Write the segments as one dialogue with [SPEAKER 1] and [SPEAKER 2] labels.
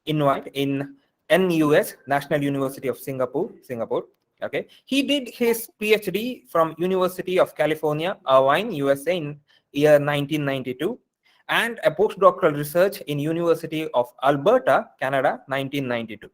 [SPEAKER 1] in NUS, National University of Singapore. Okay, he did his PhD from University of California, Irvine, USA in year 1992, and a postdoctoral research in University of Alberta, Canada, 1992.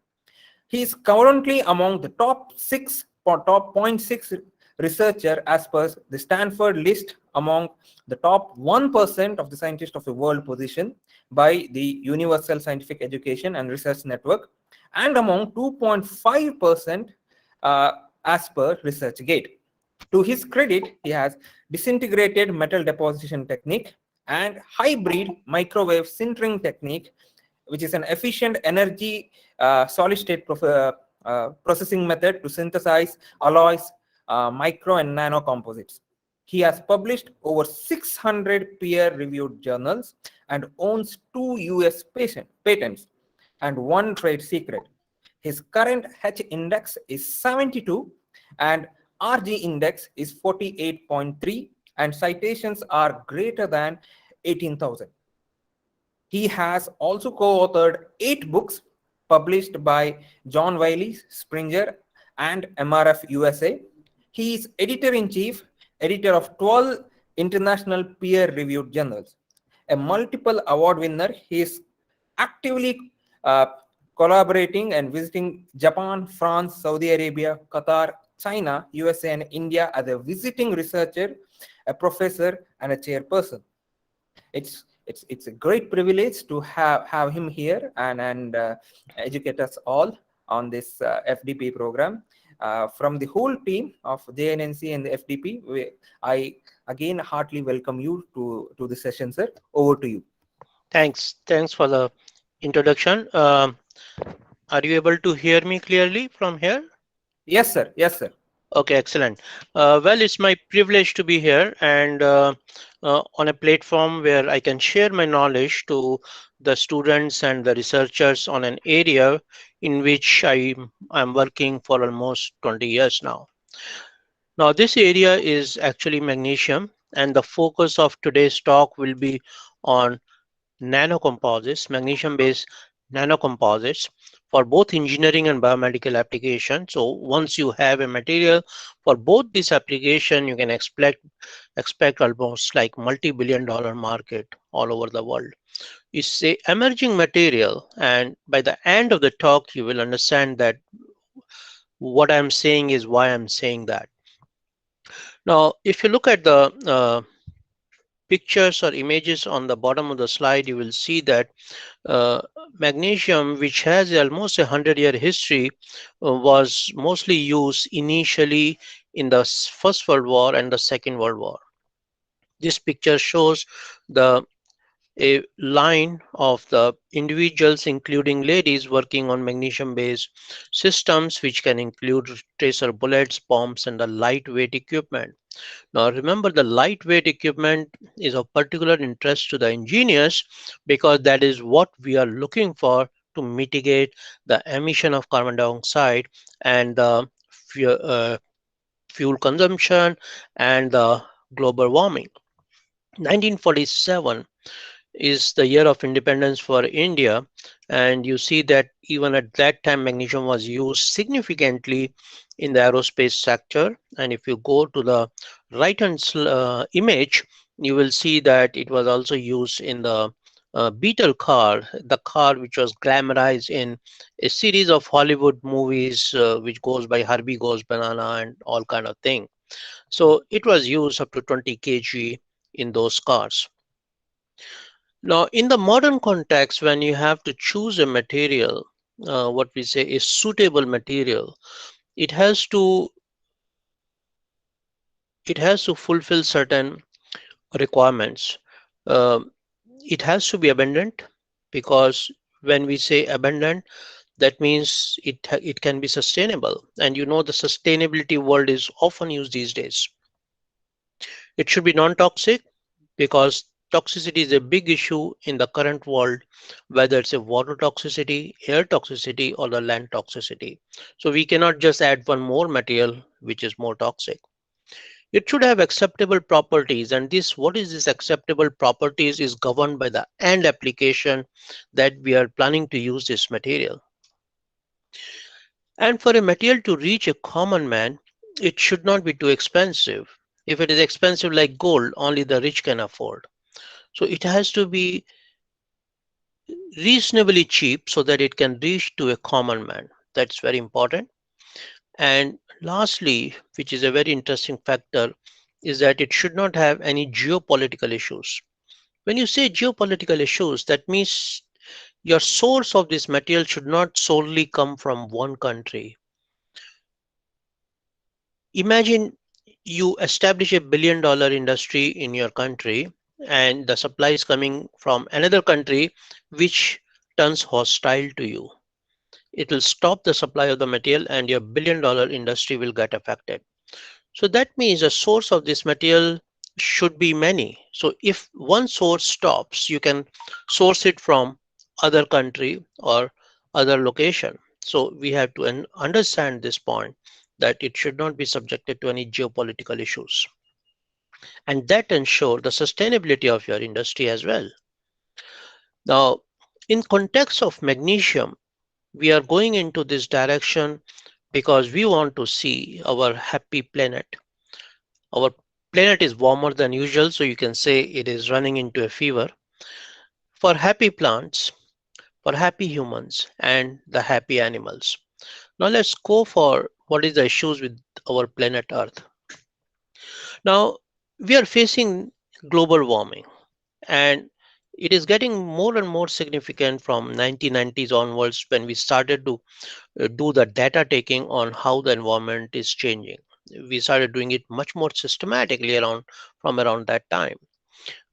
[SPEAKER 1] He is currently among the top 0.6 researcher as per the Stanford list among the top 1% of the scientists of the world position by the Universal Scientific Education and Research Network, and among 2.5% as per ResearchGate. To his credit, he has disintegrated metal deposition technique and hybrid microwave sintering technique, which is an efficient energy solid state processing method to synthesize alloys, micro and nano composites. He has published over 600 peer-reviewed journals and owns 2 US patents and 1 trade secret. His current H index is 72 and RG index is 48.3, and citations are greater than 18,000. He has also co-authored 8 books published by John Wiley, Springer, and MRF USA. He is editor-in-chief, editor of 12 international peer-reviewed journals. A multiple award winner, he is actively collaborating and visiting Japan, France, Saudi Arabia, Qatar, China, USA, and India as a visiting researcher, a professor, and a chairperson. It's a great privilege to have him here and educate us all on this FDP program. From the whole team of JNNC and the FDP, I again heartily welcome you to the session, sir. Over to you.
[SPEAKER 2] Thanks for the introduction. Are you able to hear me clearly from here?
[SPEAKER 1] Yes, sir. Yes, sir.
[SPEAKER 2] Okay, excellent. Well, it's my privilege to be here and on a platform where I can share my knowledge to the students and the researchers on an area in which I'm working for almost 20 years now. Now, this area is actually magnesium, and the focus of today's talk will be on nanocomposites, magnesium-based nanocomposites for both engineering and biomedical applications. So once you have a material for both these applications, you can expect almost like multi-billion-dollar market all over the world. It's a emerging material, and by the end of the talk, you will understand that what I'm saying is why I'm saying that. Now, if you look at the pictures or images on the bottom of the slide, you will see that magnesium, which has almost 100-year history, was mostly used initially in the First World War and the Second World War. This picture shows a line of the individuals, including ladies, working on magnesium-based systems, which can include tracer bullets, bombs, and the lightweight equipment. Now, remember, the lightweight equipment is of particular interest to the engineers because that is what we are looking for to mitigate the emission of carbon dioxide and the fuel consumption and the global warming. 1947 is the year of independence for India, and you see that even at that time magnesium was used significantly in the aerospace sector. And if you go to the right hand image, you will see that it was also used in the Beetle car, the car which was glamorized in a series of Hollywood movies, which goes by Herbie Goes Banana and all kind of thing. So it was used up to 20 kg in those cars. Now, in the modern context, when you have to choose a material, what we say is suitable material, it has to fulfill certain requirements. It has to be abundant, because when we say abundant, that means it can be sustainable. And you know, the sustainability word is often used these days. It should be non-toxic, because toxicity is a big issue in the current world, whether it's a water toxicity, air toxicity, or the land toxicity. So we cannot just add one more material which is more toxic. It should have acceptable properties, and this what is this acceptable properties is governed by the end application that we are planning to use this material. And for a material to reach a common man, it should not be too expensive. If it is expensive like gold, only the rich can afford. So it has to be reasonably cheap so that it can reach to a common man. That's very important. And lastly, which is a very interesting factor, is that it should not have any geopolitical issues. When you say geopolitical issues, that means your source of this material should not solely come from one country. Imagine you establish a $1 billion industry in your country, and the supply is coming from another country which turns hostile to you. It will stop the supply of the material, and your $1 billion industry will get affected. So that means the source of this material should be many. So if one source stops, you can source it from other country or other location. So we have to understand this point, that it should not be subjected to any geopolitical issues, and that ensure the sustainability of your industry as well. Now, in context of magnesium, we are going into this direction because we want to see our happy planet. Our planet is warmer than usual, so you can say it is running into a fever. For happy plants, for happy humans, and the happy animals. Now let's go for what is the issues with our planet Earth. Now we are facing global warming, and it is getting more and more significant from 1990s onwards, when we started to do the data taking on how the environment is changing. We started doing it much more systematically around from around that time.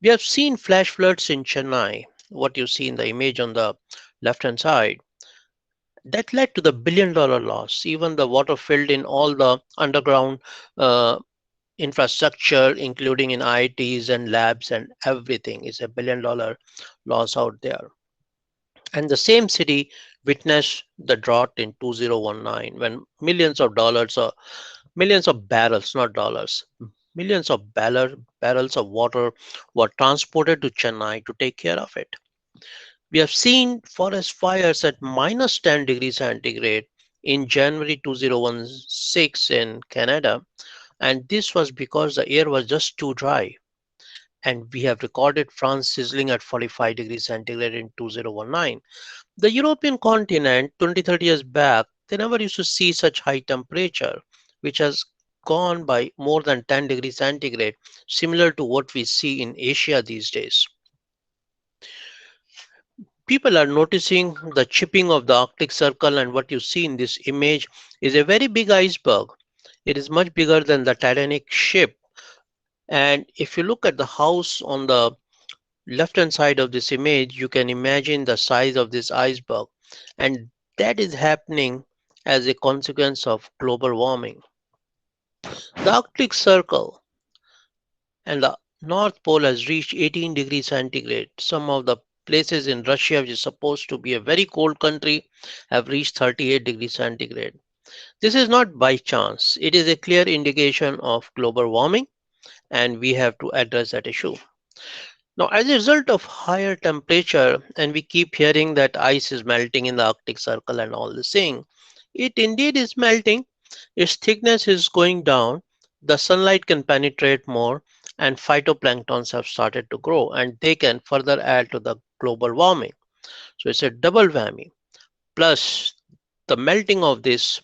[SPEAKER 2] We have seen flash floods in Chennai, what you see in the image on the left hand side. That led to the $1 billion loss. Even the water filled in all the underground uh, infrastructure, including in IITs and labs and everything, is a $1 billion loss out there. And the same city witnessed the drought in 2019, when millions of dollars, or millions of barrels, not dollars, millions of barrels of water were transported to Chennai to take care of it. We have seen forest fires at minus 10 degrees centigrade in January 2016 in Canada, and this was because the air was just too dry. And we have recorded France sizzling at 45 degrees centigrade in 2019. The European continent, 20, 30 years back, they never used to see such high temperature, which has gone by more than 10 degrees centigrade, similar to what we see in Asia these days. People are noticing the chipping of the Arctic Circle, and what you see in this image is a very big iceberg. It is much bigger than the Titanic ship. And if you look at the house on the left hand side of this image, you can imagine the size of this iceberg. And that is happening as a consequence of global warming. The Arctic Circle and the North Pole has reached 18 degrees centigrade. Some of the places in Russia, which is supposed to be a very cold country, have reached 38 degrees centigrade. This is not by chance. It is a clear indication of global warming, and we have to address that issue. Now, as a result of higher temperature, and we keep hearing that ice is melting in the Arctic Circle and all this thing, it indeed is melting. Its thickness is going down. The sunlight can penetrate more, and phytoplanktons have started to grow, and they can further add to the global warming. So it's a double whammy. Plus, the melting of this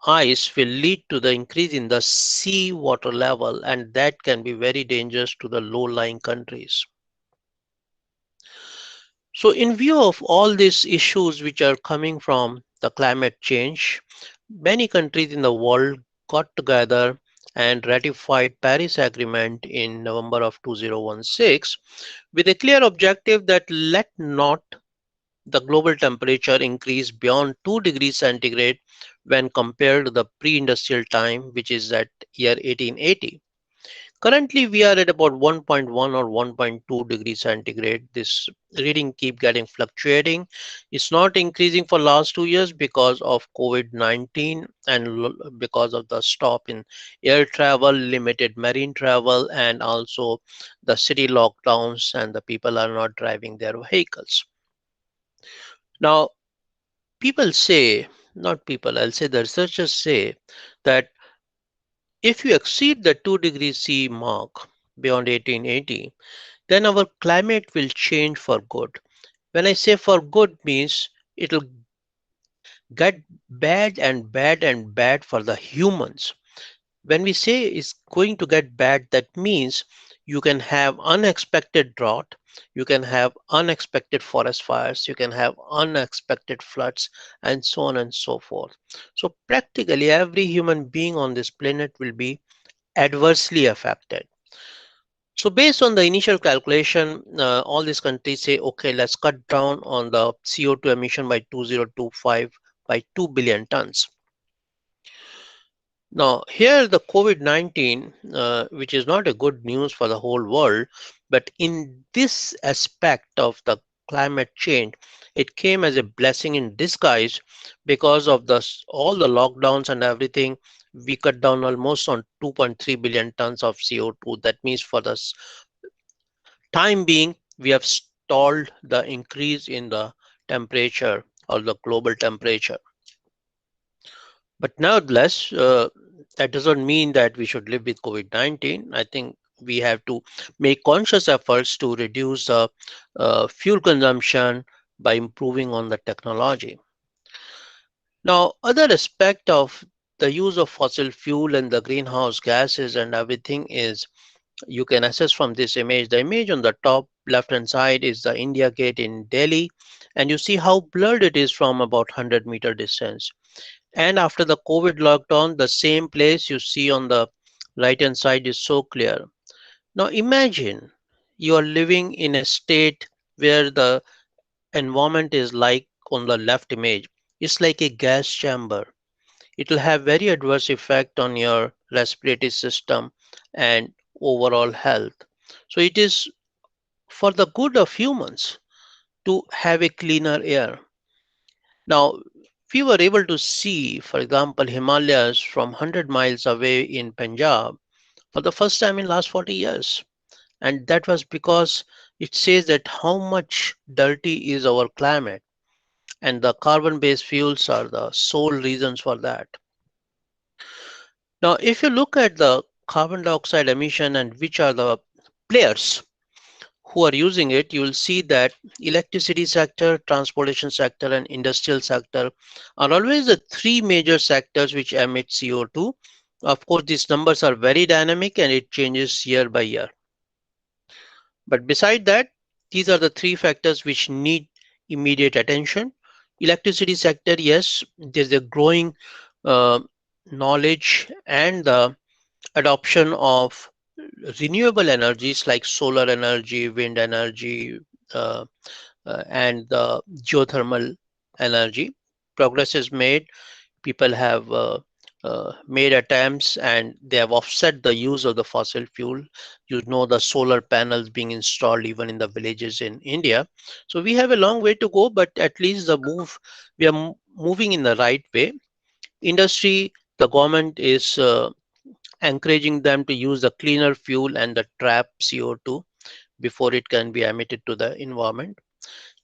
[SPEAKER 2] ice will lead to the increase in the sea water level, and that can be very dangerous to the low lying countries. So, in view of all these issues which are coming from the climate change, many countries in the world got together and ratified Paris Agreement in November of 2016 with a clear objective that let not the global temperature increase beyond 2 degrees centigrade when compared to the pre-industrial time, which is at year 1880. Currently, we are at about 1.1 or 1.2 degrees centigrade. This reading keep getting fluctuating. It's not increasing for last 2 years because of COVID-19 and because of the stop in air travel, limited marine travel, and also the city lockdowns, and the people are not driving their vehicles. Now, people say, not people, I'll say the researchers say that if you exceed the 2 degrees C mark beyond 1880, then our climate will change for good. When I say for good means it'll get bad and bad and bad for the humans. When we say it's going to get bad, that means you can have unexpected drought, you can have unexpected forest fires, you can have unexpected floods, and so on and so forth. So practically every human being on this planet will be adversely affected. So based on the initial calculation, all these countries say, okay, let's cut down on the CO2 emission by 2025 by 2 billion tons. Now, here the COVID-19, which is not a good news for the whole world, but in this aspect of the climate change, it came as a blessing in disguise because of all the lockdowns and everything. We cut down almost on 2.3 billion tons of CO2. That means for the time being, we have stalled the increase in the temperature or the global temperature. But nevertheless, that doesn't mean that we should live with COVID-19. I think we have to make conscious efforts to reduce the fuel consumption by improving on the technology. Now, other aspect of the use of fossil fuel and the greenhouse gases and everything is you can access from this image. The image on the top left hand side is the India Gate in Delhi, and you see how blurred it is from about 100-meter distance. And after the COVID lockdown, the same place you see on the right hand side is so clear. Now imagine you are living in a state where the environment is like on the left image. It's like a gas chamber. It will have very adverse effect on your respiratory system and overall health. So it is for the good of humans to have a cleaner air. Now, we were able to see, for example, Himalayas from 100 miles away in Punjab for the first time in last 40 years. And that was because it says that how much dirty is our climate. And the carbon-based fuels are the sole reasons for that. Now, if you look at the carbon dioxide emission and which are the players who are using it, you will see that electricity sector, transportation sector, and industrial sector are always the three major sectors which emit CO2. Of course, these numbers are very dynamic and it changes year by year. But beside that, these are the three factors which need immediate attention. Electricity sector, yes, there's a growing uh, knowledge and the adoption of renewable energies like solar energy, wind energy, uh, and the geothermal energy. Progress is made. People have made attempts and they have offset the use of the fossil fuel. You know, the solar panels being installed even in the villages in India. So we have a long way to go, but at least we are moving in the right way. Industry, the government is encouraging them to use the cleaner fuel and the trap CO2 before it can be emitted to the environment.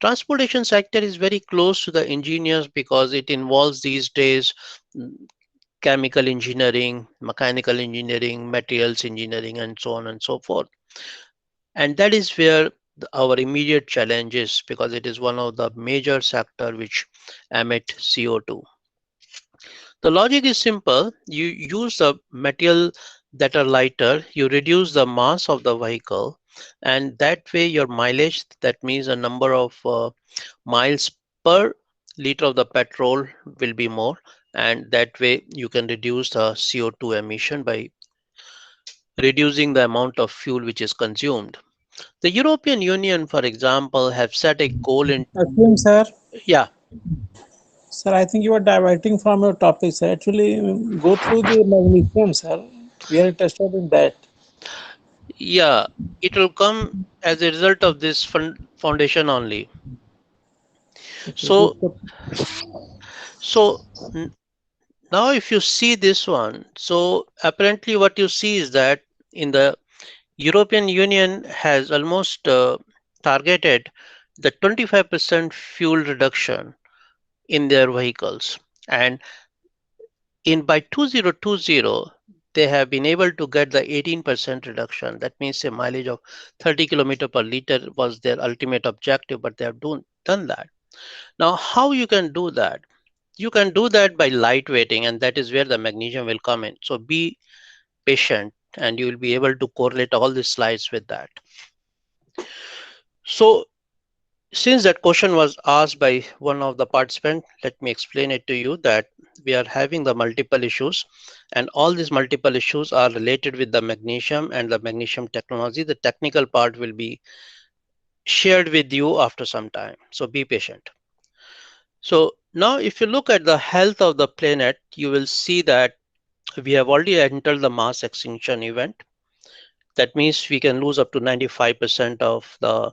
[SPEAKER 2] Transportation sector is very close to the engineers because it involves these days mm, chemical engineering, mechanical engineering, materials engineering, and so on and so forth. And that is where our immediate challenge is because it is one of the major sector which emit CO2. The logic is simple. You use the material that are lighter, you reduce the mass of the vehicle, and that way your mileage, that means a number of miles per liter of the petrol will be more, and that way you can reduce the CO2 emission by reducing the amount of fuel which is consumed. The European Union, for example, have set a goal in
[SPEAKER 3] Assume, sir.
[SPEAKER 2] yeah.
[SPEAKER 3] Sir, I think you are diverting from your topic, sir. Actually, go through the magnesium, sir. We are interested in that.
[SPEAKER 2] Yeah, it will come as a result of this foundation only.
[SPEAKER 3] Okay,
[SPEAKER 2] So,
[SPEAKER 3] good.
[SPEAKER 2] so n- now if you see this one, so apparently what you see is that in the European Union has almost targeted the 25% fuel reduction in their vehicles, and in by 2020 they have been able to get the 18% reduction. That means a mileage of 30 kilometer per liter was their ultimate objective, but they have done that. Now, how you can do that? You can do that by lightweighting, and that is where the magnesium will come in. So be patient, and you will be able to correlate all the slides with that. So since that question was asked by one of the participants, let me explain it to you that we are having the multiple issues, and all these multiple issues are related with the magnesium and the magnesium technology. The technical part will be shared with you after some time. So be patient. So now if you look at the health of the planet, you will see that we have already entered the mass extinction event. That means we can lose up to 95% of the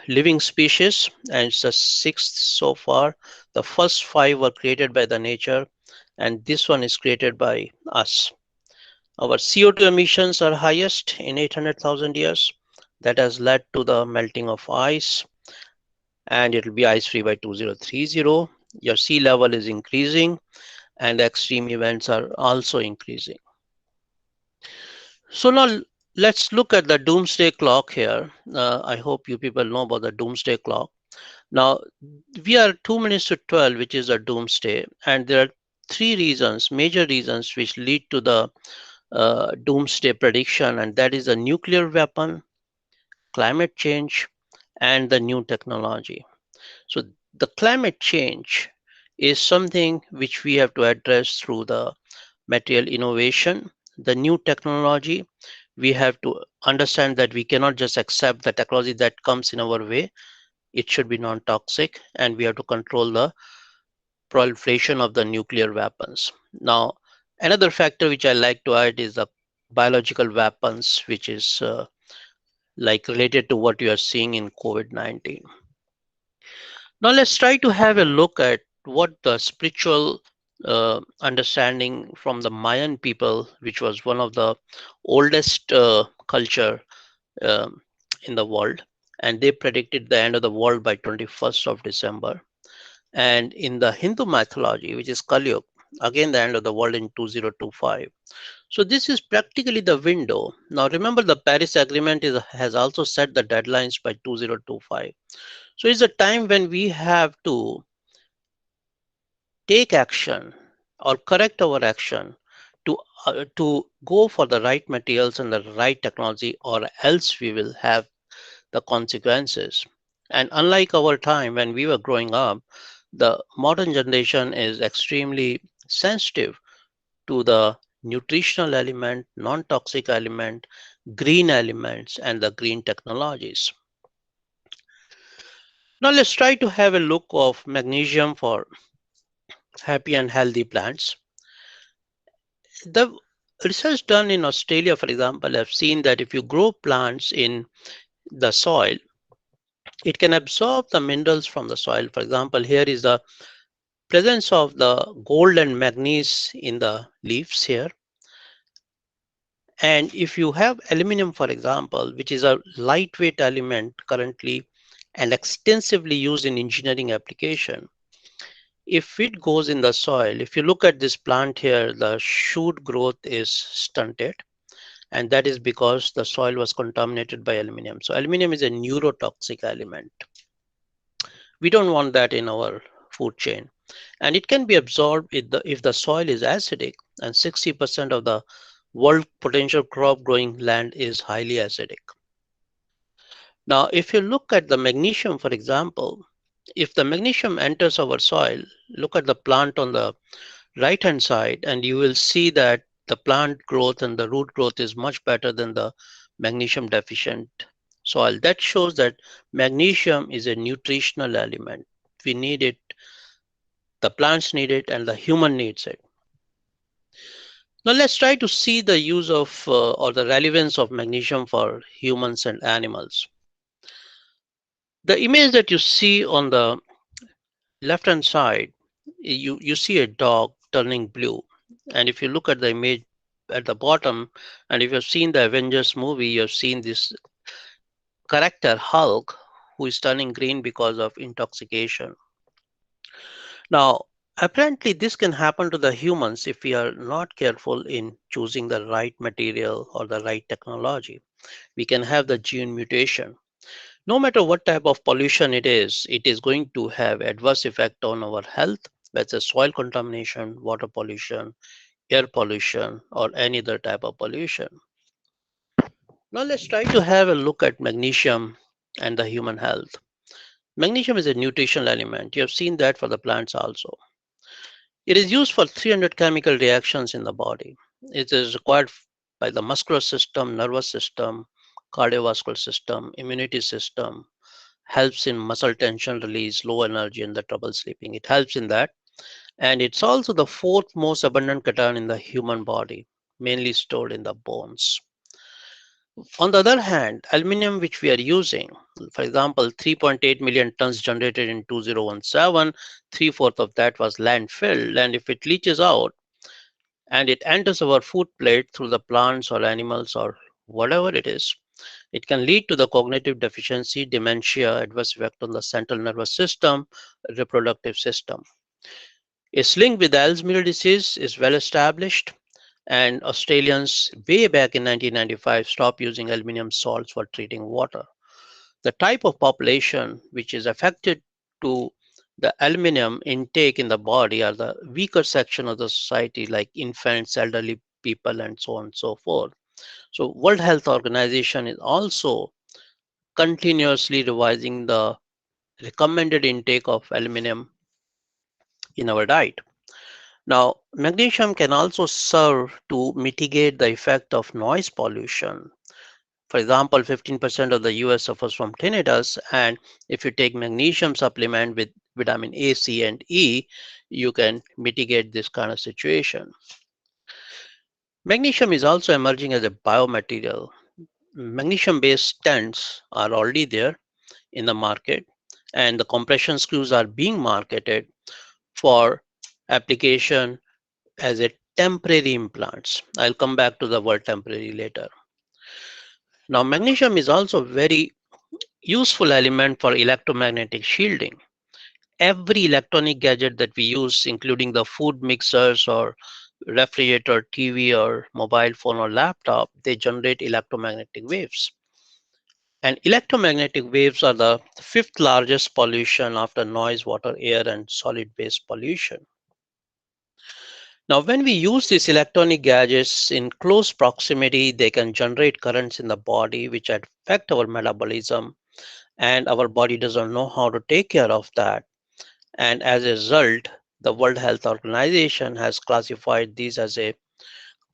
[SPEAKER 2] living species, and it's the sixth so far. The first five were created by the nature, and this one is created by us. Our CO2 emissions are highest in 800,000 years. That has led to the melting of ice, and it will be ice free by 2030. Your sea level is increasing, and extreme events are also increasing. So now let's look at the doomsday clock here. I hope you people know about the doomsday clock. Now, we are 2 minutes to 12, which is a doomsday, and there are three reasons, major reasons, which lead to the doomsday prediction, and that is the nuclear weapon, climate change, and the new technology. So, the climate change is something which we have to address through the material innovation, the new technology. We have to understand that we cannot just accept the technology that comes in our way. It should be non-toxic, and we have to control the proliferation of the nuclear weapons. Now, another factor which I like to add is the biological weapons, which is like related to what you are seeing in COVID-19. Now, let's try to have a look at what the spiritual understanding from the Mayan people, which was one of the oldest culture um, in the world, and they predicted the end of the world by 21st of December. And in the Hindu mythology, which is Kali Yuga, again the end of the world in 2025. So this is practically the window. Now remember, the Paris Agreement has also set the deadlines by 2025. So it's a time when we have to take action or correct our action to go for the right materials and the right technology, or else we will have the consequences. And unlike our time when we were growing up, the modern generation is extremely sensitive to the nutritional element, non toxic element, green elements, and the green technologies. Now, let's try to have a look of magnesium for happy and healthy plants. The research done in Australia, for example, have seen that if you grow plants in the soil, it can absorb the minerals from the soil. For example, here is the presence of the gold and manganese in the leaves here. And if you have aluminum, for example, which is a lightweight element currently and extensively used in engineering application, if it goes in the soil, if you look at this plant here, the shoot growth is stunted. And that is because the soil was contaminated by aluminum. So aluminum is a neurotoxic element. We don't want that in our food chain. And it can be absorbed if the soil is acidic, and 60% of the world potential crop growing land is highly acidic. Now, if you look at the magnesium, for example, if the magnesium enters our soil, look at the plant on the right hand side, and you will see that the plant growth and the root growth is much better than the magnesium deficient soil. That shows that magnesium is a nutritional element. We need it, the plants need it, and the human needs it. Now let's try to see the use of or the relevance of magnesium for humans and animals. The image that you see on the left hand side, you see a dog turning blue. And if you look at the image at the bottom, and if you've seen the Avengers movie, you've seen this character Hulk who is turning green because of intoxication. Now, apparently, this can happen to the humans if we are not careful in choosing the right material or the right technology. We can have the gene mutation. No matter what type of pollution it is going to have adverse effect on our health, whether it's soil contamination, water pollution, air pollution, or any other type of pollution. Now let's try to have a look at magnesium and the human health. Magnesium is a nutritional element. You have seen that for the plants also. It is used for 300 chemical reactions in the body. It is required by the muscular system, nervous system, cardiovascular system, immunity system, helps in muscle tension release, low energy, and the trouble sleeping. It helps in that. And it's also the fourth most abundant cation in the human body, mainly stored in the bones. On the other hand, aluminum, which we are using, for example, 3.8 million tons generated in 2017, three-fourths of that was landfilled. And if it leaches out and it enters our food plate through the plants or animals or whatever it is, it can lead to the cognitive deficiency, dementia, adverse effect on the central nervous system, reproductive system. Its link with Alzheimer's disease is well established, and Australians way back in 1995 stopped using aluminum salts for treating water. The type of population which is affected to the aluminum intake in the body are the weaker section of the society like infants, elderly people, and so on and so forth. So World Health Organization is also continuously revising the recommended intake of aluminum in our diet. Now, magnesium can also serve to mitigate the effect of noise pollution. For example, 15% of the US suffers from tinnitus, and if you take magnesium supplement with vitamin A, C, and E, you can mitigate this kind of situation. Magnesium is also emerging as a biomaterial. Magnesium based stents are already there in the market, and the compression screws are being marketed for application as a temporary implants. I'll come back to the word temporary later. Now, magnesium is also very useful element for electromagnetic shielding. Every electronic gadget that we use, including the food mixers or refrigerator, TV, or mobile phone or laptop, they generate electromagnetic waves. And electromagnetic waves are the fifth largest pollution after noise, water, air, and solid waste pollution. Now, when we use these electronic gadgets in close proximity, they can generate currents in the body which affect our metabolism, and our body doesn't know how to take care of that. And as a result, the World Health Organization has classified these as a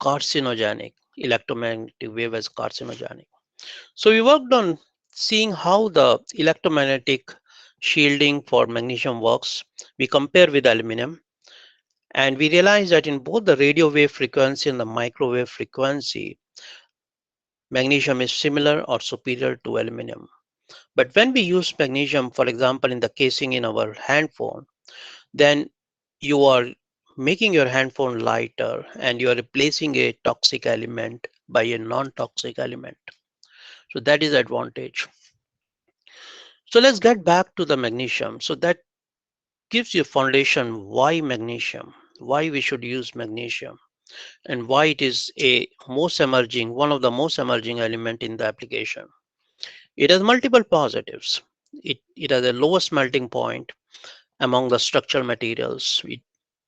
[SPEAKER 2] carcinogenic, electromagnetic wave as carcinogenic. So we worked on seeing how the electromagnetic shielding for magnesium works. We compare with aluminum, and we realized that in both the radio wave frequency and the microwave frequency, magnesium is similar or superior to aluminum. But when we use magnesium, for example, in the casing in our handphone, then you are making your handphone lighter and you are replacing a toxic element by a non-toxic element. So that is advantage. So let's get back to the magnesium. So that gives you a foundation why magnesium, why we should use magnesium, and why it is a most emerging, one of the most emerging element in the application. It has multiple positives. It has a lowest melting point among the structural materials.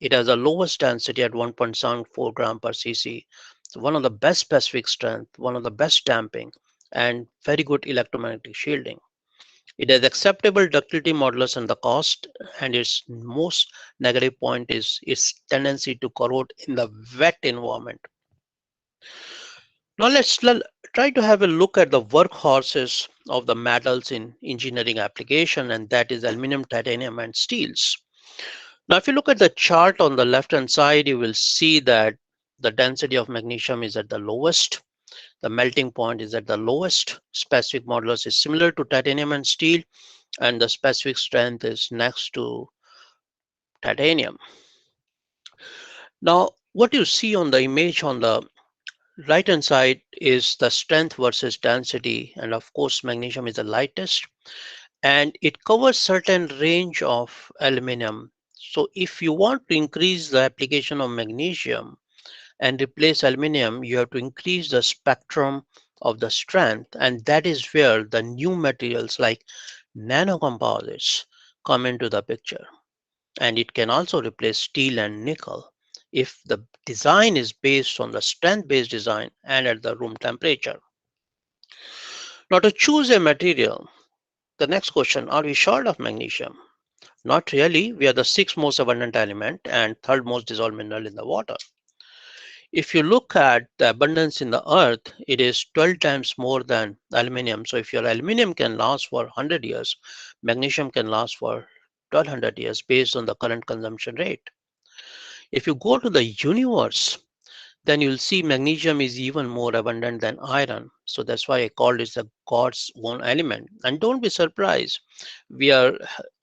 [SPEAKER 2] It has the lowest density at 1.74 gram per cc. So one of the best specific strength, one of the best damping, and very good electromagnetic shielding. It has acceptable ductility modulus and the cost, and its most negative point is its tendency to corrode in the wet environment. Now try to have a look at the workhorses of the metals in engineering application, and that is aluminum, titanium, and steels. Now, if you look at the chart on the left hand side, you will see that the density of magnesium is at the lowest, the melting point is at the lowest, specific modulus is similar to titanium and steel, and the specific strength is next to titanium. Now, what you see on the image on the right hand side is the strength versus density, and of course, magnesium is the lightest, and it covers certain range of aluminum. So, if you want to increase the application of magnesium and replace aluminum, you have to increase the spectrum of the strength, and that is where the new materials like nanocomposites come into the picture. And it can also replace steel and nickel if the design is based on the strength based design and at the room temperature. Now, to choose a material, the next question, are we short of magnesium? Not really. We are the sixth most abundant element and third most dissolved mineral in the water. If you look at the abundance in the earth, it is 12 times more than aluminum. So if your aluminum can last for 100 years, magnesium can last for 1200 years based on the current consumption rate. If you go to the universe, then you'll see magnesium is even more abundant than iron. So that's why I called it the God's own element. And don't be surprised, we are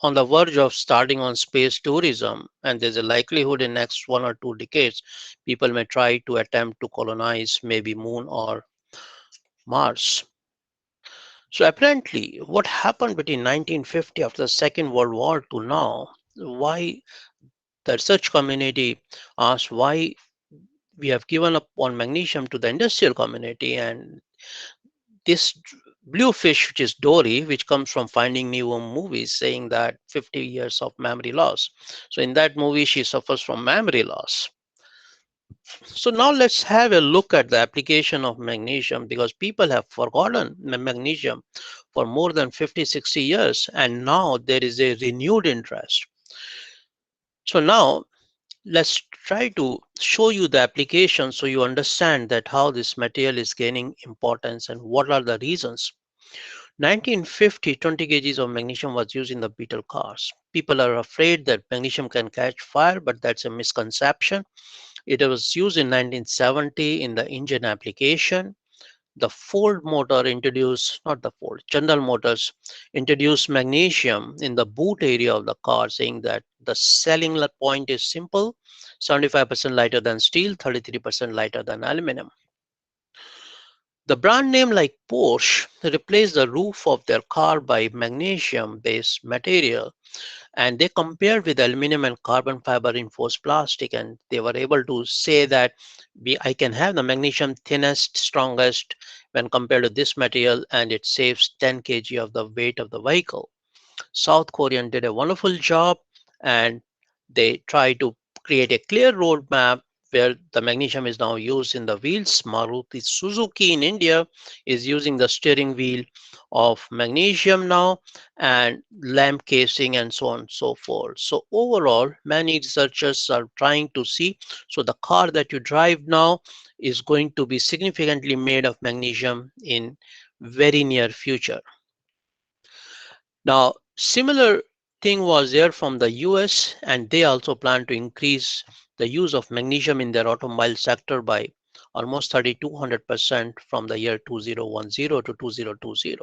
[SPEAKER 2] on the verge of starting on space tourism, and there's a likelihood in next 1 or 2 decades, people may try to attempt to colonize maybe Moon or Mars. So apparently, what happened between 1950 after the Second World War to now? Why the research community asked why we have given up on magnesium to the industrial community, and this blue fish, which is Dory, which comes from Finding Nemo movies, saying that 50 years of memory loss. So in that movie, she suffers from memory loss. So now let's have a look at the application of magnesium, because people have forgotten magnesium for more than 50, 60 years, and now there is a renewed interest. So now let's try to show you the application so you understand that how this material is gaining importance and what are the reasons. 1950, 20 kgs of magnesium was used in the Beetle cars. People are afraid that magnesium can catch fire, but that's a misconception. It was used in 1970 in the engine application. The Ford motor introduced, not the Ford, General Motors introduced magnesium in the boot area of the car, saying that the selling point is simple, 75% lighter than steel, 33% lighter than aluminum. The brand name like Porsche replaced the roof of their car by magnesium based material, and they compared with aluminum and carbon fiber reinforced plastic, and they were able to say that I can have the magnesium thinnest, strongest when compared to this material, and it saves 10 kg of the weight of the vehicle. South Korean did a wonderful job, and they tried to create a clear roadmap where the magnesium is now used in the wheels. Maruti Suzuki in India is using the steering wheel of magnesium now, and lamp casing and so on and so forth. So overall, many researchers are trying to see, so the car that you drive now is going to be significantly made of magnesium in very near future. Now, similar thing was there from the US, and they also plan to increase the use of magnesium in their automobile sector by almost 3,200% from the year 2010 to 2020.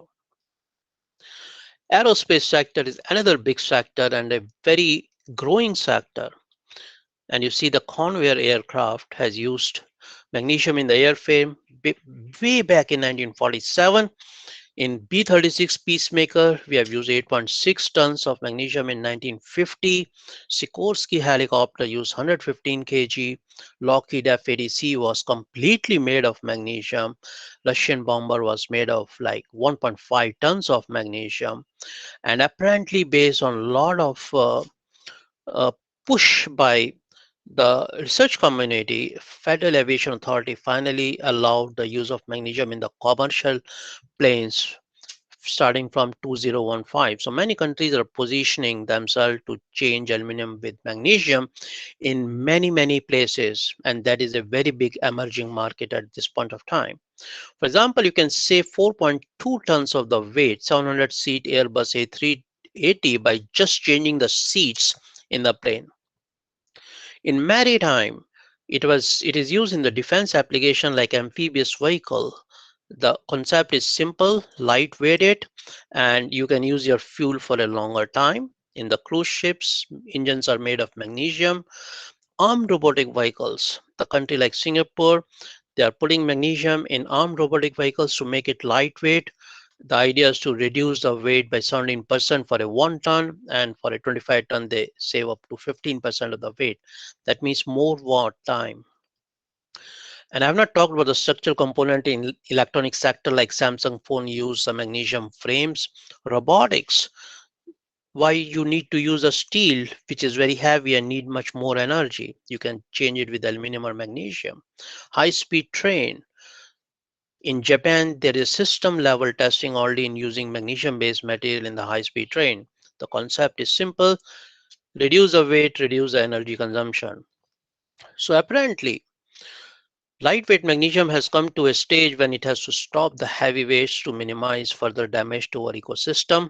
[SPEAKER 2] Aerospace sector is another big sector and a very growing sector. And you see the Convair aircraft has used magnesium in the airframe way back in 1947. In B-36 Peacemaker, we have used 8.6 tons of magnesium in 1950. Sikorsky helicopter used 115 kg. Lockheed F-80C was completely made of magnesium. Russian bomber was made of like 1.5 tons of magnesium. And apparently, based on a lot of uh, push by the research community, Federal Aviation Authority finally allowed the use of magnesium in the commercial planes starting from 2015. So many countries are positioning themselves to change aluminum with magnesium in many places, and that is a very big emerging market at this point of time. For example, you can save 4.2 tons of the weight 700 seat Airbus A380 by just changing the seats in the plane. In maritime, It is used in the defense application like amphibious vehicle. The concept is simple, lightweighted, and you can use your fuel for a longer time. In the cruise ships, engines are made of magnesium. Armed robotic vehicles, the country like Singapore, they are putting magnesium in armed robotic vehicles to make it lightweight. The idea is to reduce the weight by 17% for a 1 ton, and for a 25-ton, they save up to 15% of the weight. That means more war time. And I've not talked about the structural component in electronic sector like Samsung phone use the magnesium frames. Robotics, why you need to use a steel which is very heavy and need much more energy. You can change it with aluminum or magnesium. High speed train. In Japan, there is system level testing already in using magnesium based material in the high speed train. The concept is simple: reduce the weight, reduce the energy consumption. So apparently, lightweight magnesium has come to a stage when it has to stop the heavy weights to minimize further damage to our ecosystem.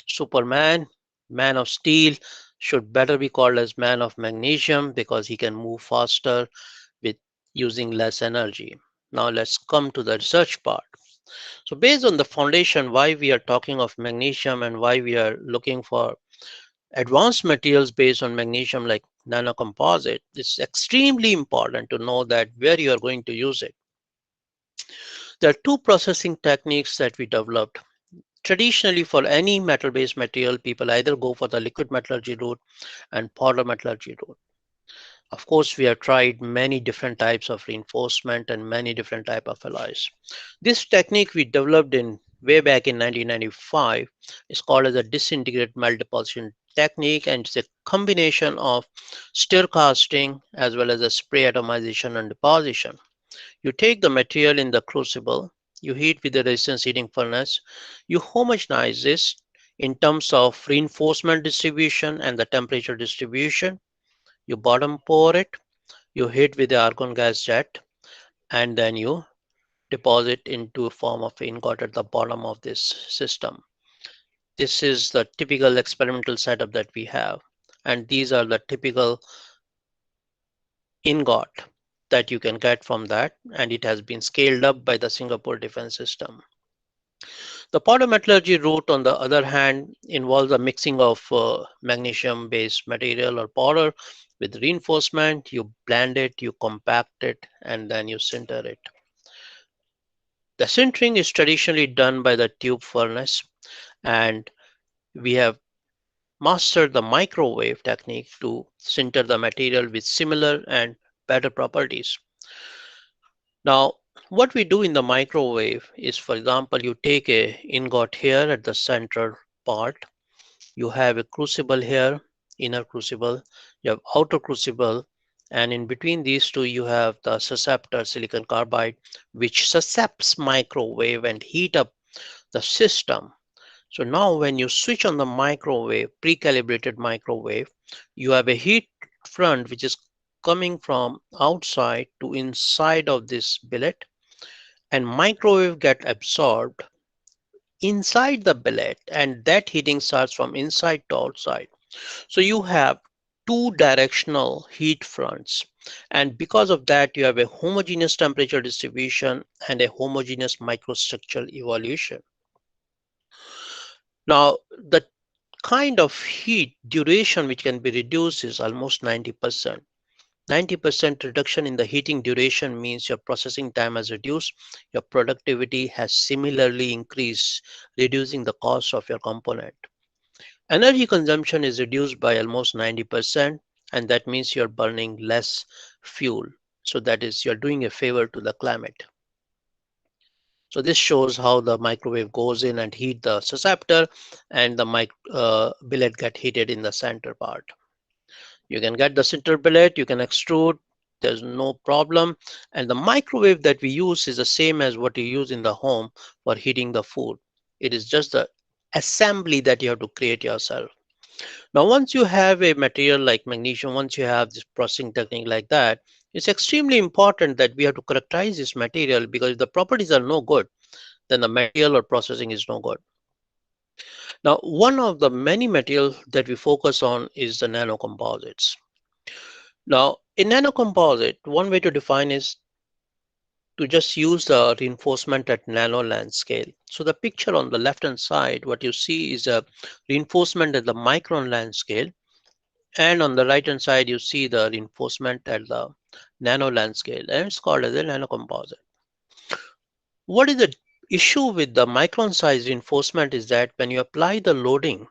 [SPEAKER 2] Superman, man of steel, should better be called as man of magnesium because he can move faster with using less energy. Now let's come to the research part. So based on the foundation, why we are talking of magnesium and why we are looking for advanced materials based on magnesium like nanocomposite, it's extremely important to know that where you are going to use it. There are two processing techniques that we developed. Traditionally, for any metal-based material, people either go for the liquid metallurgy route and powder metallurgy route. Of course, we have tried many different types of reinforcement and many different type of alloys. This technique we developed in way back in 1995 is called as a disintegrated melt deposition technique, and it's a combination of stir casting as well as a spray atomization and deposition. You take the material in the crucible, you heat with the resistance heating furnace, you homogenize this in terms of reinforcement distribution and the temperature distribution. You bottom pour it, you heat with the argon gas jet, and then you deposit into a form of ingot at the bottom of this system. This is the typical experimental setup that we have. And these are the typical ingot that you can get from that. And it has been scaled up by the Singapore defense system. The powder metallurgy route, on the other hand, involves a mixing of magnesium based material or powder with reinforcement. You blend it, you compact it, and then you sinter it. The sintering is traditionally done by the tube furnace, and we have mastered the microwave technique to sinter the material with similar and better properties. Now, what we do in the microwave is, for example, you take a ingot here at the center part, you have a crucible here, inner crucible, you have outer crucible, and in between these two, you have the susceptor silicon carbide, which suscepts microwave and heat up the system. So now when you switch on the microwave, pre-calibrated microwave, you have a heat front which is coming from outside to inside of this billet, and microwave get absorbed inside the billet, and that heating starts from inside to outside. So you have two directional heat fronts, and because of that you have a homogeneous temperature distribution and a homogeneous microstructural evolution. Now the kind of heat duration which can be reduced is almost 90%. 90% reduction in the heating duration means your processing time has reduced, your productivity has similarly increased, reducing the cost of your component. Energy consumption is reduced by almost 90%, and that means you're burning less fuel. So that is, you're doing a favor to the climate. So this shows how the microwave goes in and heat the susceptor, and the billet get heated in the center part. You can get the center billet, you can extrude, there's no problem. And the microwave that we use is the same as what you use in the home for heating the food. It is just the assembly that you have to create yourself. Now, once you have a material like magnesium, once you have this processing technique like that, it's extremely important that we have to characterize this material, because if the properties are no good, then the material or processing is no good. Now, one of the many materials that we focus on is the nanocomposites. Now, In nanocomposite, one way to define is to just use the reinforcement at nano land scale. So the picture on the left hand side, what you see is a reinforcement at the micron land scale, and on the right hand side you see the reinforcement at the nano land scale, and it's called as a nanocomposite. What is the issue with the micron size reinforcement is that when you apply the loading,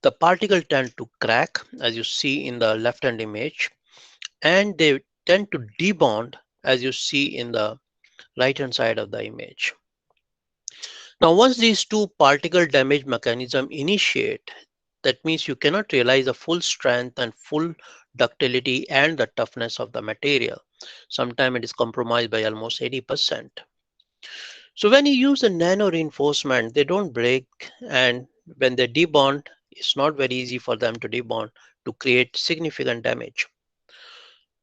[SPEAKER 2] the particle tend to crack as you see in the left hand image, and they tend to debond as you see in the right hand side of the image. Now, once these two particle damage mechanism initiate, that means you cannot realize the full strength and full ductility and the toughness of the material. Sometimes it is compromised by almost 80%. So when you use a nano reinforcement, they don't break, and when they debond, it's not very easy for them to debond to create significant damage.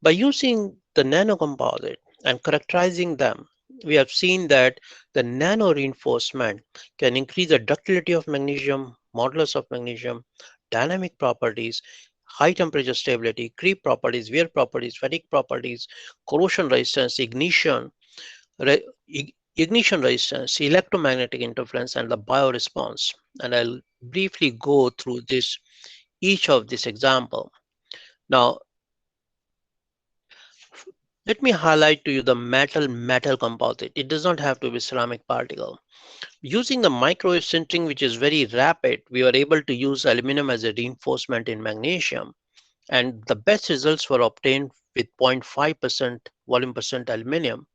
[SPEAKER 2] By using the nanocomposite and characterizing them, we have seen that the nano reinforcement can increase the ductility of magnesium, modulus of magnesium, dynamic properties, high temperature stability, creep properties, wear properties, fatigue properties, corrosion resistance, re- ignition resistance, electromagnetic interference, and the bioresponse. And I'll briefly go through this each of this example. Now, let me highlight to you the metal composite. It does not have to be ceramic particle. Using the microwave sintering, which is very rapid, we were able to use aluminum as a reinforcement in magnesium, and the best results were obtained with 0.5% volume percent aluminum,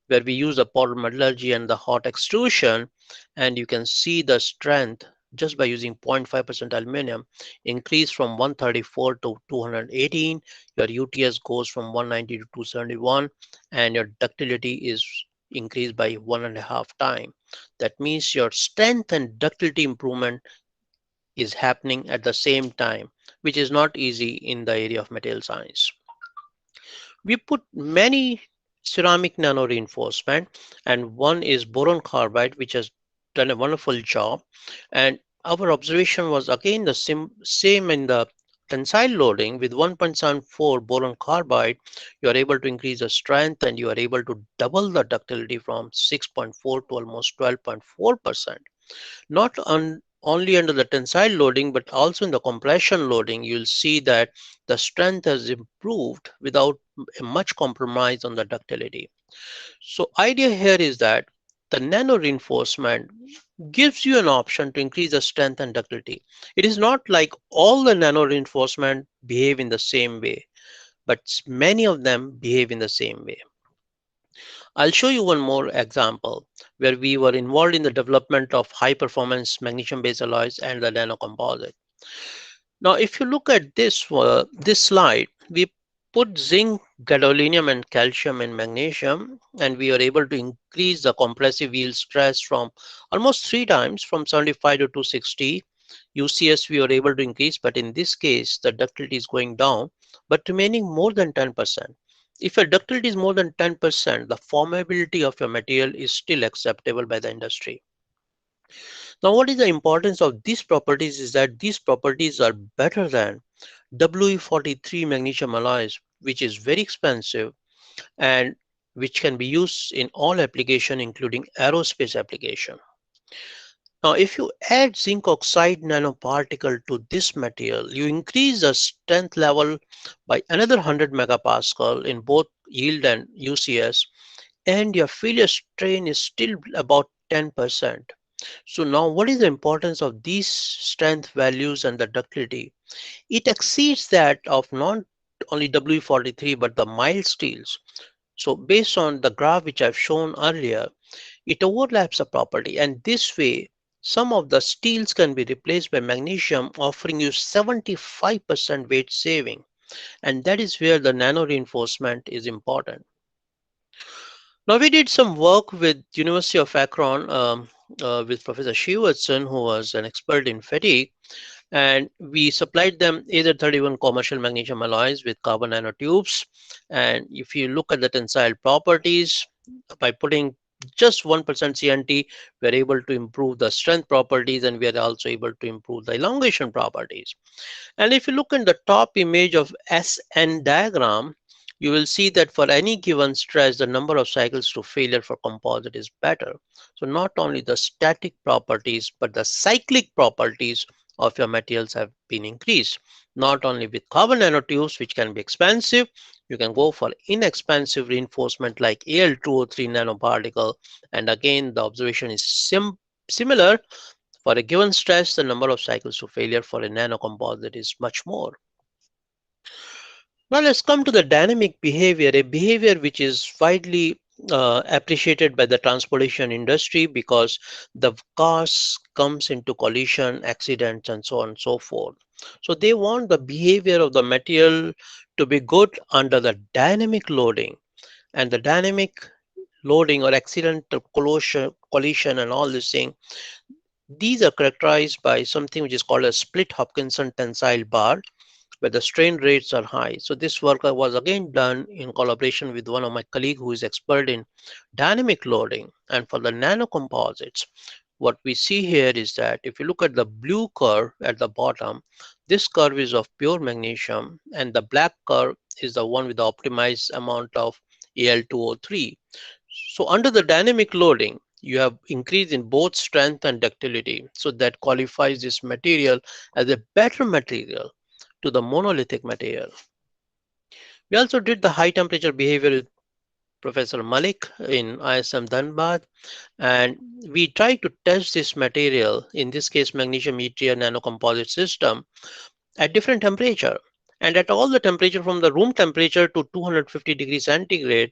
[SPEAKER 2] where we use the powder metallurgy and the hot extrusion, and you can see the strength just by using 0.5% aluminum increase from 134 to 218. Your UTS goes from 190 to 271, and your ductility is increased by 1.5 times. That means your strength and ductility improvement is happening at the same time, which is not easy in the area of material science. We put many ceramic nano reinforcement, and one is boron carbide, which has done a wonderful job. And our observation was again the same in the tensile loading. With 1.74 boron carbide, you are able to increase the strength, and you are able to double the ductility from 6.4 to almost 12.4%. Not only under the tensile loading, but also in the compression loading, you'll see that the strength has improved without much compromise on the ductility. So idea here is that the nano reinforcement gives you an option to increase the strength and ductility. It is not like all the nano reinforcement behave in the same way, but many of them behave in the same way. I'll show you one more example where we were involved in the development of high performance magnesium based alloys and the nanocomposite. Now, if you look at this slide, we put zinc, gadolinium, and calcium in magnesium, and we are able to increase the compressive yield stress from almost 3 times, from 75 to 260. UCS we are able to increase, but in this case, the ductility is going down, but remaining more than 10%. If your ductility is more than 10%, the formability of your material is still acceptable by the industry. Now, what is the importance of these properties is that these properties are better than WE43 magnesium alloys, which is very expensive and which can be used in all application, including aerospace application. Now, if you add zinc oxide nanoparticle to this material, you increase the strength level by another 100 megapascal in both yield and UCS, and your failure strain is still about 10%. So now what is the importance of these strength values and the ductility? It exceeds that of not only W43 but the mild steels. So based on the graph which I've shown earlier, it overlaps the property, and this way some of the steels can be replaced by magnesium, offering you 75% weight saving. And that is where the nano reinforcement is important. Now we did some work with University of Akron with Professor Shivatson, who was an expert in fatigue, and we supplied them either 31 commercial magnesium alloys with carbon nanotubes. And if you look at the tensile properties, by putting just 1% CNT, we are able to improve the strength properties, and we are also able to improve the elongation properties. And if you look in the top image of SN diagram, you will see that for any given stress, the number of cycles to failure for composite is better. So not only the static properties, but the cyclic properties of your materials have been increased. Not only with carbon nanotubes, which can be expensive, you can go for inexpensive reinforcement like Al2O3 nanoparticle. And again, the observation is similar. For a given stress, the number of cycles to failure for a nanocomposite is much more. Now let's come to the dynamic behavior, a behavior which is widely appreciated by the transportation industry because the cars comes into collision, accidents, and so on and so forth. So they want the behavior of the material to be good under the dynamic loading, and the dynamic loading or accidental collision and all this thing. These are characterized by something which is called a split Hopkinson tensile bar, where the strain rates are high. So this work was again done in collaboration with one of my colleagues who is expert in dynamic loading. And for the nanocomposites, what we see here is that if you look at the blue curve at the bottom, this curve is of pure magnesium, and the black curve is the one with the optimized amount of Al2O3. So under the dynamic loading, you have increase in both strength and ductility. So that qualifies this material as a better material to the monolithic material. We also did the high temperature behavior with Professor Malik in ISM Dhanbad, and we tried to test this material, in this case magnesium yttria nanocomposite system, at different temperature. And at all the temperature from the room temperature to 250 degrees centigrade,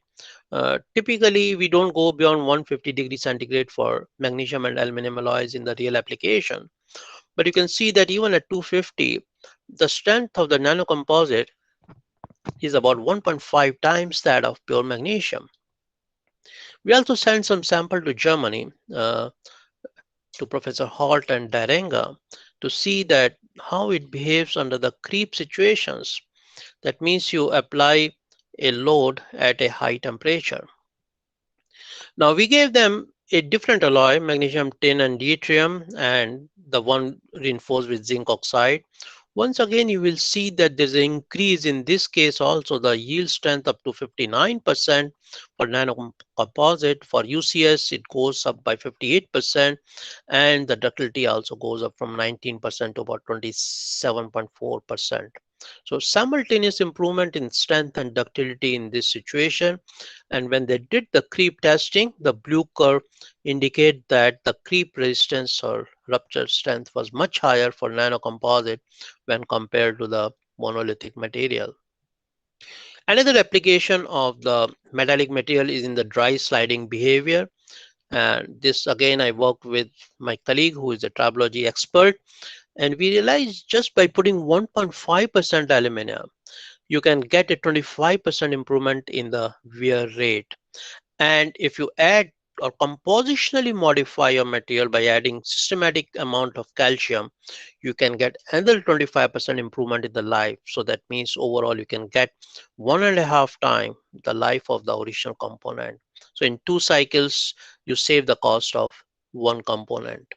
[SPEAKER 2] typically we don't go beyond 150 degrees centigrade for magnesium and aluminum alloys in the real application. But you can see that even at 250, the strength of the nanocomposite is about 1.5 times that of pure magnesium. We also sent some sample to Germany, to Professor Holt and Darenga, to see that how it behaves under the creep situations. That means you apply a load at a high temperature. Now we gave them a different alloy, magnesium tin and deuterium, and the one reinforced with zinc oxide. Once again, you will see that there's an increase in this case also, the yield strength up to 59% for nanocomposite. For UCS, it goes up by 58%, and the ductility also goes up from 19% to about 27.4%. So simultaneous improvement in strength and ductility in this situation. And when they did the creep testing, the blue curve indicate that the creep resistance or rupture strength was much higher for nanocomposite when compared to the monolithic material. Another application of the metallic material is in the dry sliding behavior. And this again, I worked with my colleague who is a tribology expert. And we realized just by putting 1.5% aluminum, you can get a 25% improvement in the wear rate. And if you add or compositionally modify your material by adding systematic amount of calcium, you can get another 25% improvement in the life. So that means overall you can get 1.5 times the life of the original component. So in 2 cycles, you save the cost of one component.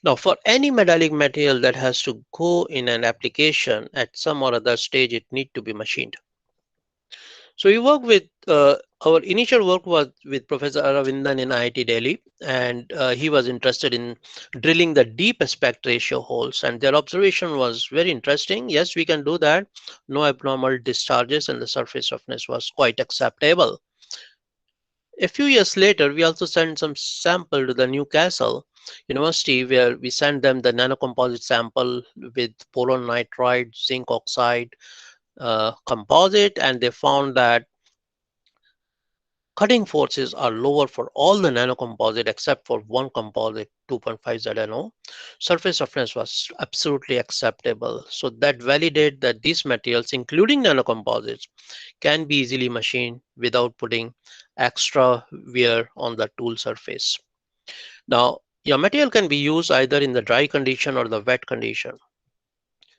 [SPEAKER 2] Now, for any metallic material that has to go in an application at some or other stage, it need to be machined. So we work with our initial work was with Professor Aravindan in IIT Delhi, and he was interested in drilling the deep aspect ratio holes, and their observation was very interesting. Yes, we can do that. No abnormal discharges, and the surface roughness was quite acceptable. A few years later, we also sent some sample to the Newcastle University, where we sent them the nanocomposite sample with polon nitride, zinc oxide composite, and they found that cutting forces are lower for all the nanocomposite except for one composite, 2.5 ZNO. Surface roughness was absolutely acceptable. So that validated that these materials, including nanocomposites, can be easily machined without putting extra wear on the tool surface. Now, your material can be used either in the dry condition or the wet condition.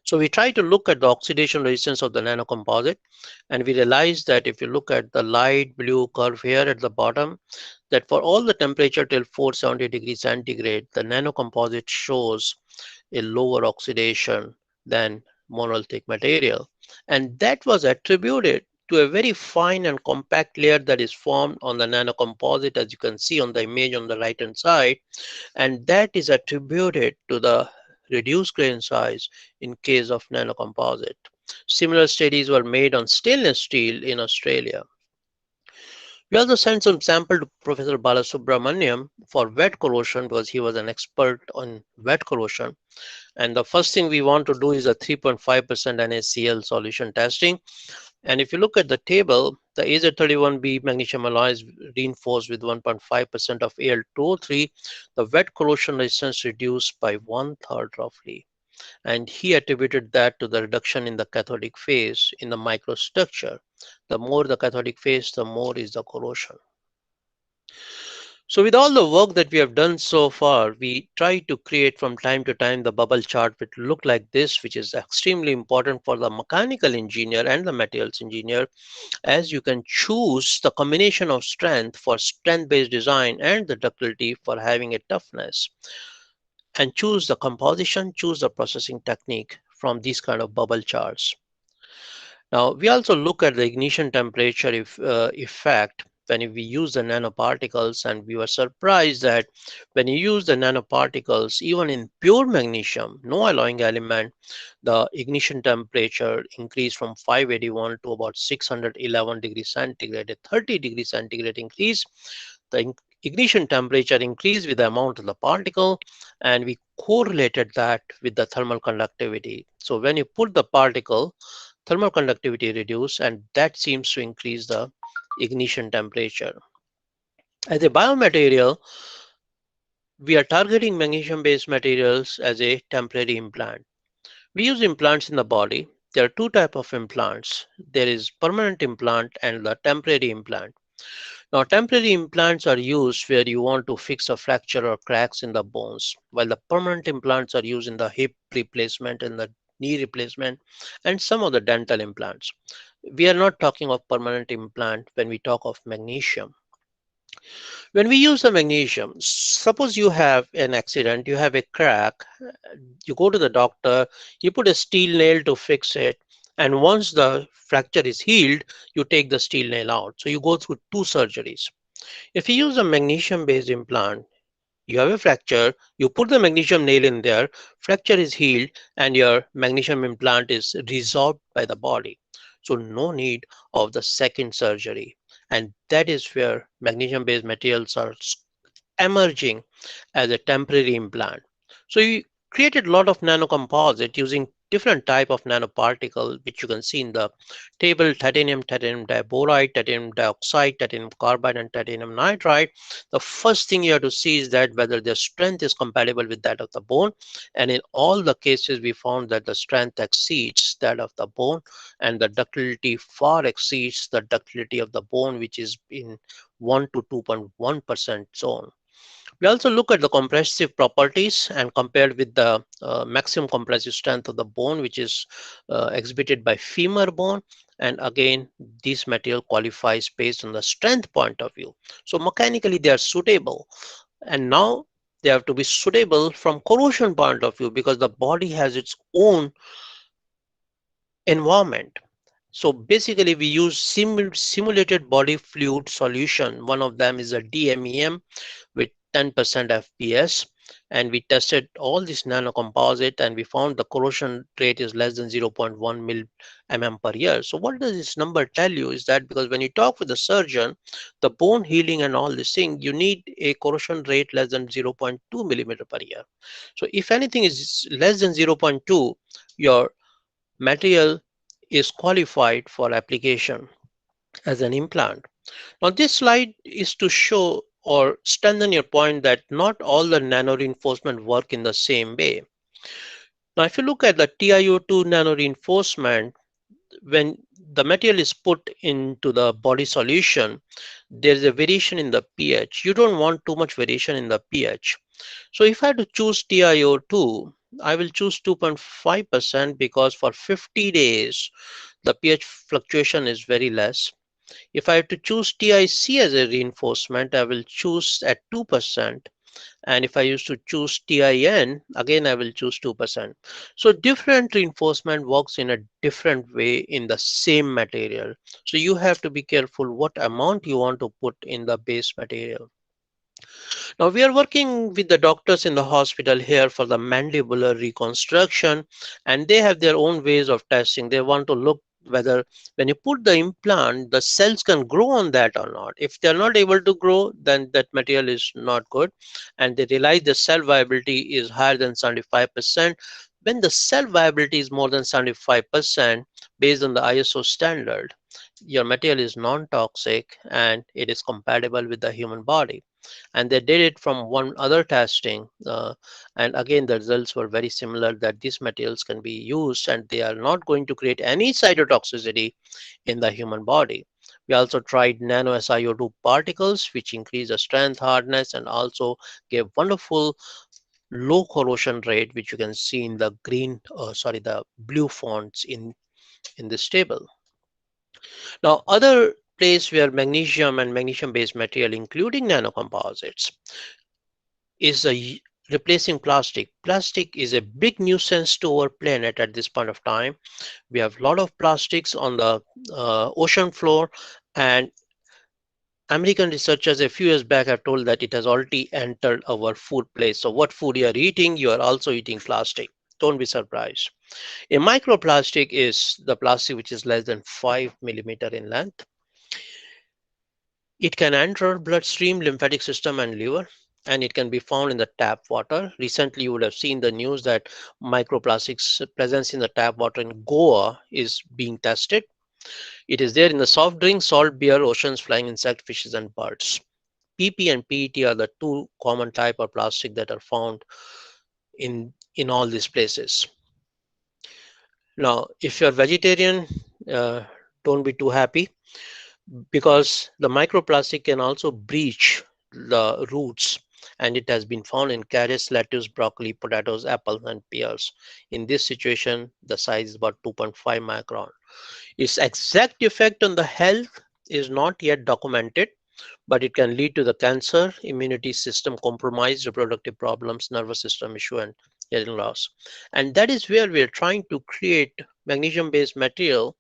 [SPEAKER 2] So we try to look at the oxidation resistance of the nanocomposite, and we realize that if you look at the light blue curve here at the bottom, that for all the temperature till 470 degrees centigrade, the nanocomposite shows a lower oxidation than monolithic material. And that was attributed to a very fine and compact layer that is formed on the nanocomposite, as you can see on the image on the right hand side, and that is attributed to the reduced grain size in case of nanocomposite. Similar studies were made on stainless steel in Australia. We also sent some sample to Professor Balasubramaniam for wet corrosion because he was an expert on wet corrosion. And the first thing we want to do is a 3.5% NaCl solution testing. And if you look at the table, the AZ31B magnesium alloy is reinforced with 1.5% of Al2O3. The wet corrosion resistance reduced by 1/3 roughly. And he attributed that to the reduction in the cathodic phase in the microstructure. The more the cathodic phase, the more is the corrosion. So with all the work that we have done so far, we try to create from time to time the bubble chart which look like this, which is extremely important for the mechanical engineer and the materials engineer, as you can choose the combination of strength for strength-based design and the ductility for having a toughness, and choose the composition, choose the processing technique from these kind of bubble charts. Now, we also look at the ignition temperature effect when we use the nanoparticles, and we were surprised that when you use the nanoparticles, even in pure magnesium, no alloying element, the ignition temperature increased from 581 to about 611 degrees centigrade, a 30 degrees centigrade increase. The ignition temperature increased with the amount of the particle, and we correlated that with the thermal conductivity. So when you put the particle, thermal conductivity reduced, and that seems to increase the ignition temperature. As a biomaterial, we are targeting magnesium-based materials as a temporary implant. We use implants in the body. There are two types of implants. There is permanent implant and the temporary implant. Now, temporary implants are used where you want to fix a fracture or cracks in the bones, while the permanent implants are used in the hip replacement and the knee replacement and some of the dental implants. We are not talking of permanent implant when we talk of magnesium. When we use the magnesium, suppose you have an accident, you have a crack, you go to the doctor, you put a steel nail to fix it, and once the fracture is healed, you take the steel nail out. So you go through two surgeries. If you use a magnesium based implant, you have a fracture, you put the magnesium nail in there, fracture is healed, and your magnesium implant is resolved by the body. So no need of the second surgery. And that is where magnesium based materials are emerging as a temporary implant. So you created a lot of nanocomposite using different type of nanoparticle, which you can see in the table: titanium, titanium diboride, titanium dioxide, titanium carbide, and titanium nitride. The first thing you have to see is that whether their strength is compatible with that of the bone. And in all the cases, we found that the strength exceeds that of the bone, and the ductility far exceeds the ductility of the bone, which is in 1 to 2.1% zone. We also look at the compressive properties and compared with the maximum compressive strength of the bone, which is exhibited by femur bone. And again, this material qualifies based on the strength point of view. So mechanically, they are suitable. And now they have to be suitable from corrosion point of view because the body has its own environment. So basically, we use simulated body fluid solution. One of them is a DMEM with 10% FPS, and we tested all this nanocomposite, and we found the corrosion rate is less than 0.1 mm per year. So what does this number tell you is that because when you talk with the surgeon, the bone healing and all this thing, you need a corrosion rate less than 0.2 millimeter per year. So if anything is less than 0.2, your material is qualified for application as an implant. Now, this slide is to show or strengthen your point that not all the nano reinforcement work in the same way. Now, if you look at the TiO2 nano reinforcement, when the material is put into the body solution, there's a variation in the pH. You don't want too much variation in the pH. So if I had to choose TiO2, I will choose 2.5% because for 50 days, the pH fluctuation is very less. If I have to choose TIC as a reinforcement, I will choose at 2% And if I used to choose TIN, again I will choose 2%. So different reinforcement works in a different way in the same material. So you have to be careful what amount you want to put in the base material. Now we are working with the doctors in the hospital here for the mandibular reconstruction, and they have their own ways of testing. They want to look whether when you put the implant, the cells can grow on that or not. If they're not able to grow, then that material is not good. And they realize the cell viability is higher than 75%. When the cell viability is more than 75% based on the ISO standard, your material is non-toxic and it is compatible with the human body. And they did it from one other testing, and again the results were very similar, that these materials can be used and they are not going to create any cytotoxicity in the human body. We also tried nano SiO2 particles, which increase the strength, hardness, and also gave wonderful low corrosion rate, which you can see in the the blue fonts in this table. Now, other place where magnesium and magnesium based material, including nanocomposites, is replacing plastic. Plastic is a big nuisance to our planet at this point of time. We have a lot of plastics on the ocean floor, and American researchers a few years back have told that it has already entered our food place. So what food you are eating, you are also eating plastic. Don't be surprised. A microplastic is the plastic which is less than 5 millimeter in length. It can enter bloodstream, lymphatic system, and liver, and it can be found in the tap water. Recently, you would have seen the news that microplastics presence in the tap water in Goa is being tested. It is there in the soft drinks, salt beer, oceans, flying insect, fishes, and birds. PP and PET are the two common type of plastic that are found in all these places. Now, if you're vegetarian, uh, don't be too happy, because the microplastic can also breach the roots, and it has been found in carrots, lettuce, broccoli, potatoes, apples, and pears. In this situation, the size is about 2.5 micron. Its exact effect on the health is not yet documented, but it can lead to the cancer, immunity system compromise, reproductive problems, nervous system issue, and hearing loss. And that is where we are trying to create magnesium based material,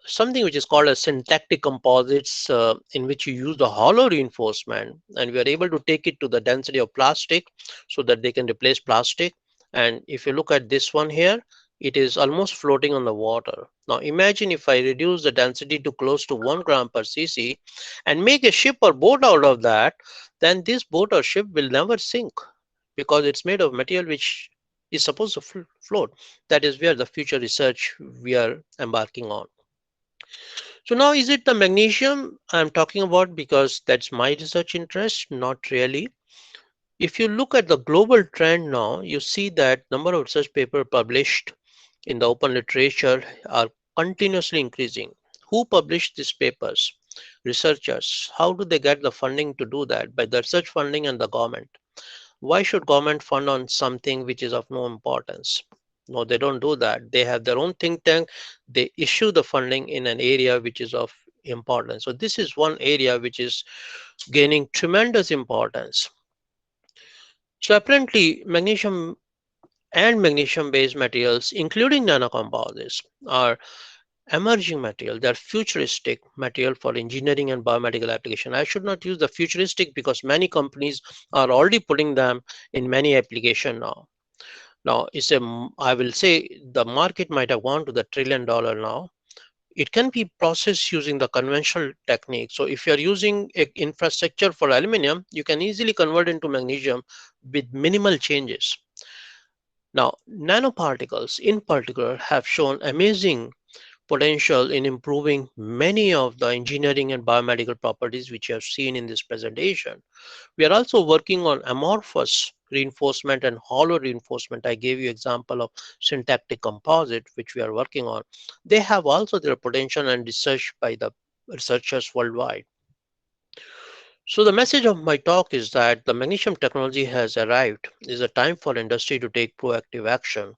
[SPEAKER 2] something which is called as syntactic composites, in which you use the hollow reinforcement, and we are able to take it to the density of plastic so that they can replace plastic. And if you look at this one here, it is almost floating on the water. Now imagine if I reduce the density to close to 1 gram per cc and make a ship or boat out of that, then this boat or ship will never sink, because it's made of material which is supposed to float. That is where the future research we are embarking on. So now, is it the magnesium I'm talking about because that's my research interest? Not really. If you look at the global trend now, you see that number of research papers published in the open literature are continuously increasing. Who published these papers? Researchers. How do they get the funding to do that? By the research funding and the government. Why should government fund on something which is of no importance? No, they don't do that. They have their own think tank. They issue the funding in an area which is of importance. So this is one area which is gaining tremendous importance. So apparently magnesium and magnesium based materials, including nanocomposites, are emerging material. They're futuristic material for engineering and biomedical application. I should not use the futuristic because many companies are already putting them in many application now. Now, I will say the market might have gone to the $1 trillion now. It can be processed using the conventional technique. So if you're using a infrastructure for aluminum, you can easily convert into magnesium with minimal changes. Now, nanoparticles in particular have shown amazing potential in improving many of the engineering and biomedical properties which you have seen in this presentation. We are also working on amorphous reinforcement and hollow reinforcement. I gave you example of syntactic composite, which we are working on. They have also their potential and research by the researchers worldwide. So the message of my talk is that the magnesium technology has arrived. It is a time for industry to take proactive action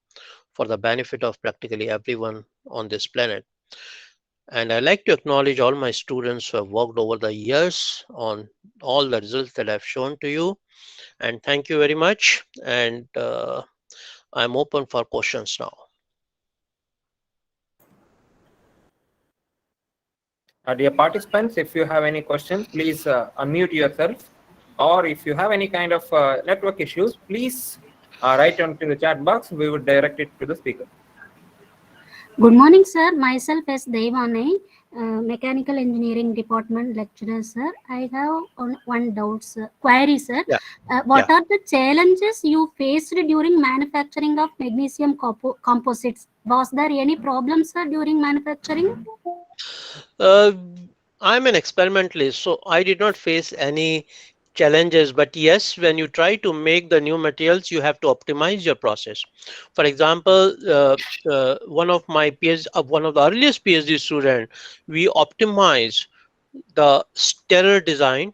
[SPEAKER 2] for the benefit of practically everyone on this planet. And I like to acknowledge all my students who have worked over the years on all the results that I've shown to you. And thank you very much. And I'm open for questions now.
[SPEAKER 1] Dear participants, if you have any questions, please unmute yourself. Or if you have any kind of network issues, please write onto the chat box. We would direct it to the speaker.
[SPEAKER 4] Good morning, sir. Myself is Devani, Mechanical Engineering Department lecturer, sir. I have one doubt, sir. Query, sir.
[SPEAKER 2] Yeah.
[SPEAKER 4] What
[SPEAKER 2] Yeah.
[SPEAKER 4] are the challenges you faced during manufacturing of magnesium composites? Was there any problems, sir, during manufacturing?
[SPEAKER 2] Uh, I'm an experimentalist, so I did not face any challenges. But yes, when you try to make the new materials, you have to optimize your process. For example, one of my PhD, one of the earliest PhD student, we optimize the stirrer design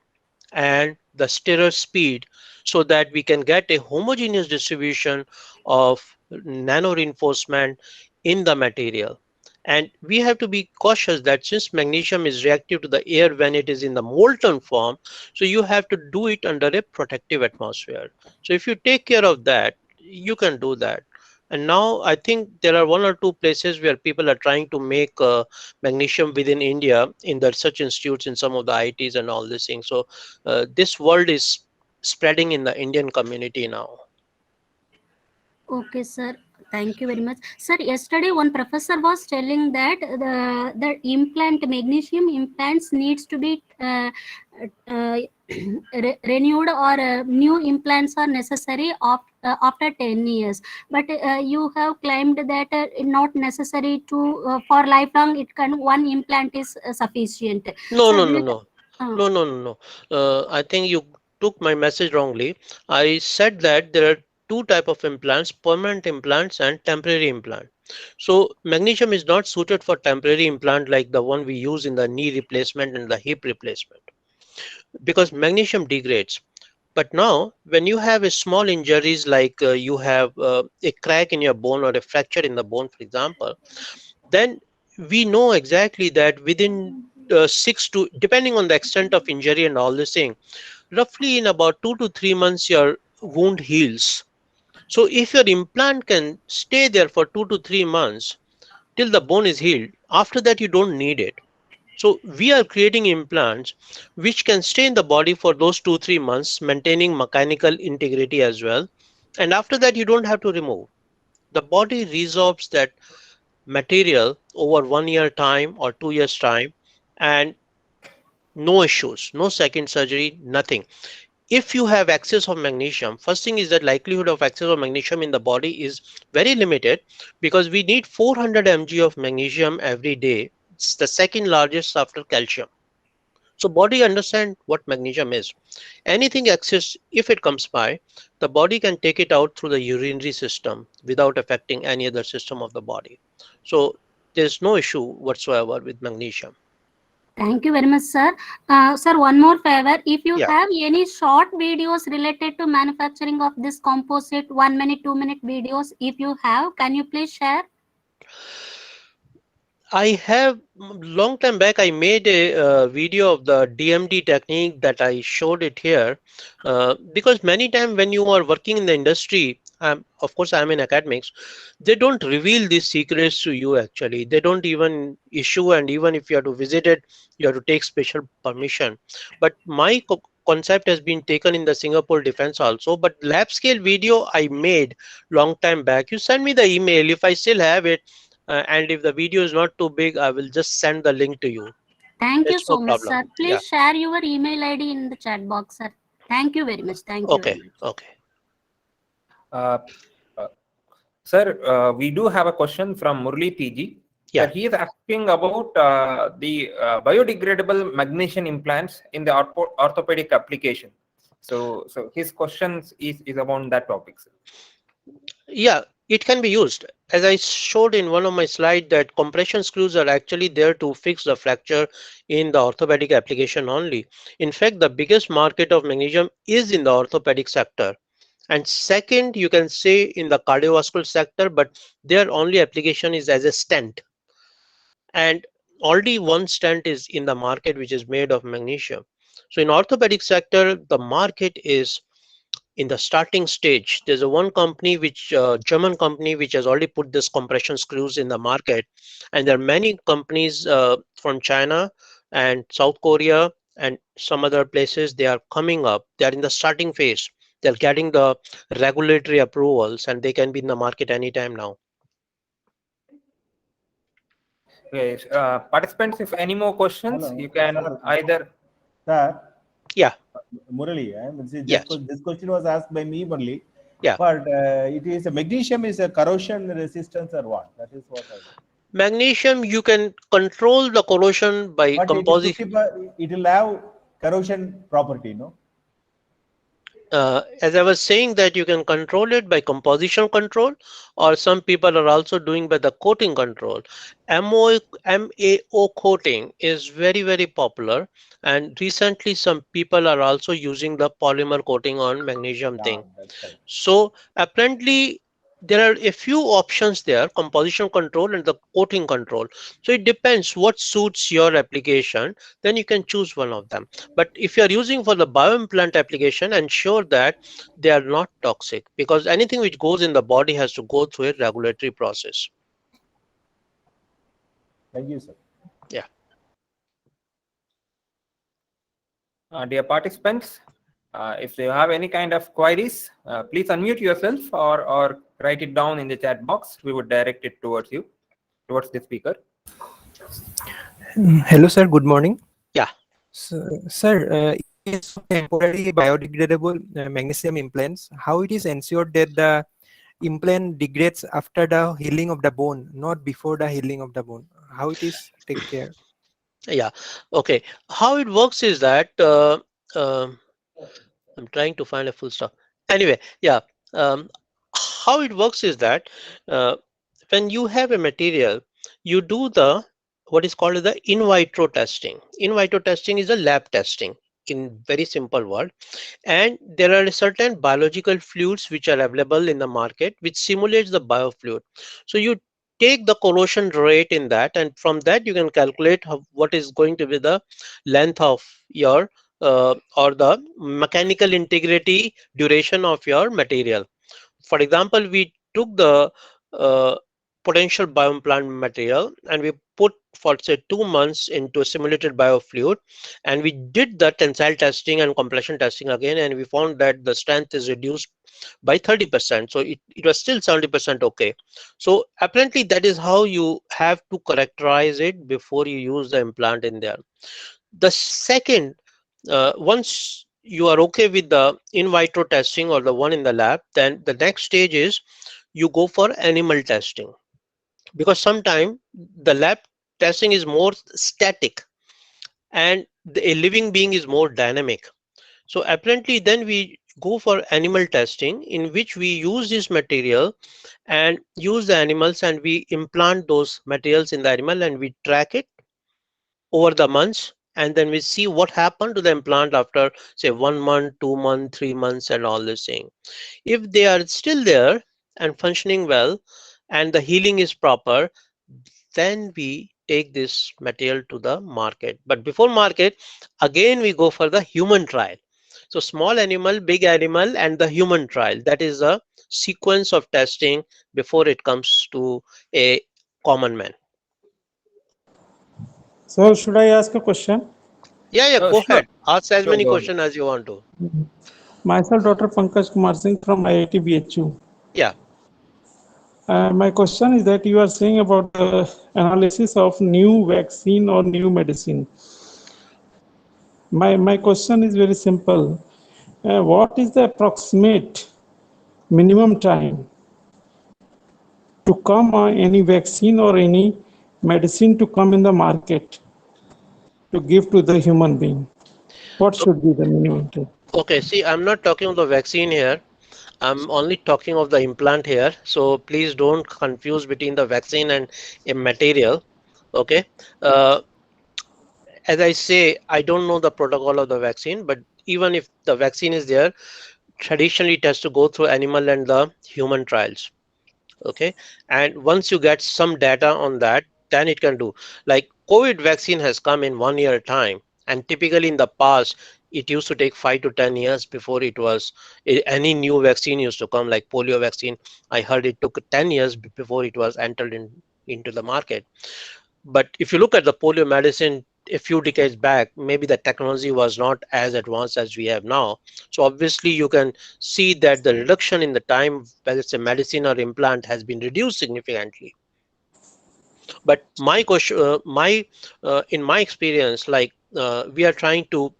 [SPEAKER 2] and the stirrer speed so that we can get a homogeneous distribution of nano reinforcement in the material. And we have to be cautious that since magnesium is reactive to the air when it is in the molten form, so you have to do it under a protective atmosphere. So if you take care of that, you can do that. And now I think there are one or two places where people are trying to make magnesium within India in the research institutes in some of the ITs and all these things. So this world is spreading in the Indian community now.
[SPEAKER 4] Okay, sir. Thank you very much. Sir, yesterday one professor was telling that the implant magnesium implants needs to be uh, renewed or new implants are necessary after 10 years. But you have claimed that not necessary to for lifelong. It can one implant is sufficient.
[SPEAKER 2] No,
[SPEAKER 4] Sir,
[SPEAKER 2] no,
[SPEAKER 4] do
[SPEAKER 2] no,
[SPEAKER 4] you,
[SPEAKER 2] no,
[SPEAKER 4] uh,
[SPEAKER 2] no, no, no, no. I think you took my message wrongly. I said that there are two type of implants: permanent implants and temporary implant. So magnesium is not suited for temporary implant like the one we use in the knee replacement and the hip replacement because magnesium degrades. But now, when you have a small injuries like you have a crack in your bone or a fracture in the bone, for example, then we know exactly that within 6 to, depending on the extent of injury and all this thing, roughly in about 2 to 3 months, your wound heals. So if your implant can stay there for 2 to 3 months till the bone is healed, after that you don't need it. So we are creating implants which can stay in the body for those 2 3 months, maintaining mechanical integrity as well. And after that, you don't have to remove. The body resorbs that material over 1 year time or 2 years time, and no issues, no second surgery, nothing. If you have excess of magnesium, first thing is that likelihood of excess of magnesium in the body is very limited because we need 400 mg of magnesium every day. It's the second largest after calcium. So body understand what magnesium is. Anything excess, if it comes by, the body can take it out through the urinary system without affecting any other system of the body. So there's no issue whatsoever with magnesium.
[SPEAKER 4] thank you very much, sir. Sir, one more favor. If you
[SPEAKER 2] Yeah.
[SPEAKER 4] have any short videos related to manufacturing of this composite, 1 minute, 2 minute videos, if you have, can you please share?
[SPEAKER 2] I have long time back. I made a video of the DMD technique that I showed it here, because many times when you are working in the industry, of course I'm in academics, they don't reveal these secrets to you. Actually, they don't even issue, and even if you have to visit it, you have to take special permission. But my concept has been taken in the Singapore defense also. But lab scale video I made long time back. You send me the email if I still have it, and if the video is not too big, I will just send the link to you.
[SPEAKER 4] Thank you
[SPEAKER 2] That's no
[SPEAKER 4] so much,
[SPEAKER 2] problem.
[SPEAKER 4] sir.
[SPEAKER 2] Yeah.
[SPEAKER 4] Please share your email ID in the chat box, sir. Thank you very much. Thank you very
[SPEAKER 2] Okay.
[SPEAKER 4] much.
[SPEAKER 2] Okay.
[SPEAKER 1] Uh, uh, Sir, we do have a question from Murli PG.
[SPEAKER 2] Yeah.
[SPEAKER 1] He is asking about the biodegradable magnesium implants in the orthopedic application. So his questions is about that topic, sir.
[SPEAKER 2] Yeah. It can be used. As I showed in one of my slides, that compression screws are actually there to fix the fracture in the orthopedic application only. In fact, the biggest market of magnesium is in the orthopedic sector. And second, you can say in the cardiovascular sector, but their only application is as a stent. And already one stent is in the market which is made of magnesium. So in orthopedic sector, the market is in the starting stage. There's a one company which German company which has already put this compression screws in the market, and there are many companies from China and South Korea and some other places. They are coming up. They are in the starting phase. They're getting the regulatory approvals, and they can be in the market anytime now.
[SPEAKER 1] Okay, participants, if any more questions,
[SPEAKER 3] Hello,
[SPEAKER 1] you can
[SPEAKER 3] sir.
[SPEAKER 1] either.
[SPEAKER 3] Sir,
[SPEAKER 2] Yeah,
[SPEAKER 3] Murali,
[SPEAKER 2] yes,
[SPEAKER 3] this question was asked by me only,
[SPEAKER 2] yeah.
[SPEAKER 3] but it is a magnesium is a corrosion resistance or what? That is what I.
[SPEAKER 2] Magnesium, you can control the corrosion by
[SPEAKER 3] But it is
[SPEAKER 2] composite.
[SPEAKER 3] 50, it will have corrosion property, no?
[SPEAKER 2] As I was saying that you can control it by composition control, or some people are also doing by the coating control. MAO coating is very, very popular, and recently some people are also using the polymer coating on magnesium
[SPEAKER 3] Yeah,
[SPEAKER 2] thing.
[SPEAKER 3] that's correct.
[SPEAKER 2] So apparently there are a few options there, composition control and the coating control. So it depends what suits your application, then you can choose one of them. But if you are using for the bioimplant application, ensure that they are not toxic, because anything which goes in the body has to go through a regulatory process.
[SPEAKER 3] Thank you, sir.
[SPEAKER 2] Yeah.
[SPEAKER 1] Dear participants, if you have any kind of queries, please unmute yourself or write it down in the chat box. We would direct it towards you, towards the speaker.
[SPEAKER 5] Hello, sir. Good morning.
[SPEAKER 2] Yeah.
[SPEAKER 5] Sir, in case of temporary biodegradable magnesium implants, how it is ensured that the implant degrades after the healing of the bone, not before the healing of the bone? How it is take care?
[SPEAKER 2] Yeah. Okay. How it works is that I'm trying to find a full stop. Anyway, yeah. Um, how it works is that uh, when you have a material, you do the what is called the in vitro testing. In vitro testing is a lab testing in very simple word, and there are certain biological fluids which are available in the market which simulates the biofluid. So you take the corrosion rate in that, and from that you can calculate what is going to be the length of your or the mechanical integrity duration of your material. For example, we took the uh, potential bioimplant material and we put for say 2 months into a simulated biofluid, and we did the tensile testing and compression testing again, and we found that the strength is reduced by 30%. So it was still 70% okay. So apparently that is how you have to characterize it before you use the implant in there. The second, once you are okay with the in vitro testing or the one in the lab, then the next stage is you go for animal testing, because sometimes the lab testing is more static and a living being is more dynamic. So apparently then we go for animal testing, in which we use this material and use the animals, and we implant those materials in the animal and we track it over the months, and then we see what happened to the implant after say 1 month, 2 months, 3 months, and all this thing. If they are still there and functioning well and the healing is proper, then we take this material to the market. But before market, again we go for the human trial. So small animal, big animal, and the human trial, that is a sequence of testing before it comes to a common man.
[SPEAKER 6] So should I ask a question?
[SPEAKER 2] Yeah,
[SPEAKER 1] Oh,
[SPEAKER 2] go
[SPEAKER 1] sure.
[SPEAKER 2] ahead, ask as
[SPEAKER 1] Sure,
[SPEAKER 2] many
[SPEAKER 1] go ahead.
[SPEAKER 2] questions as you want to.
[SPEAKER 6] Myself, Dr. Pankaj Kumar Singh from IIT BHU.
[SPEAKER 2] Yeah.
[SPEAKER 6] My question is that you are saying about the analysis of new vaccine or new medicine. My question is very simple. What is the approximate minimum time to come any vaccine or any medicine to come in the market to give to the human being? What should be the minimum time?
[SPEAKER 2] Okay, see, I'm not talking of the vaccine here. I'm only talking of the implant here. So please don't confuse between the vaccine and a material. Okay. Uh, as I say, I don't know the protocol of the vaccine, but even if the vaccine is there, traditionally it has to go through animal and the human trials. Okay. And once you get some data on that, then it can do. Like COVID vaccine has come in 1 year time, and typically in the past it used to take 5 to 10 years before it was any new vaccine used to come. Like polio vaccine, I heard it took 10 years before it was entered into the market. But if you look at the polio medicine a few decades back, maybe the technology was not as advanced as we have now. So obviously you can see that the reduction in the time, whether it's a medicine or implant, has been reduced significantly. But my question, in my experience, like we are trying to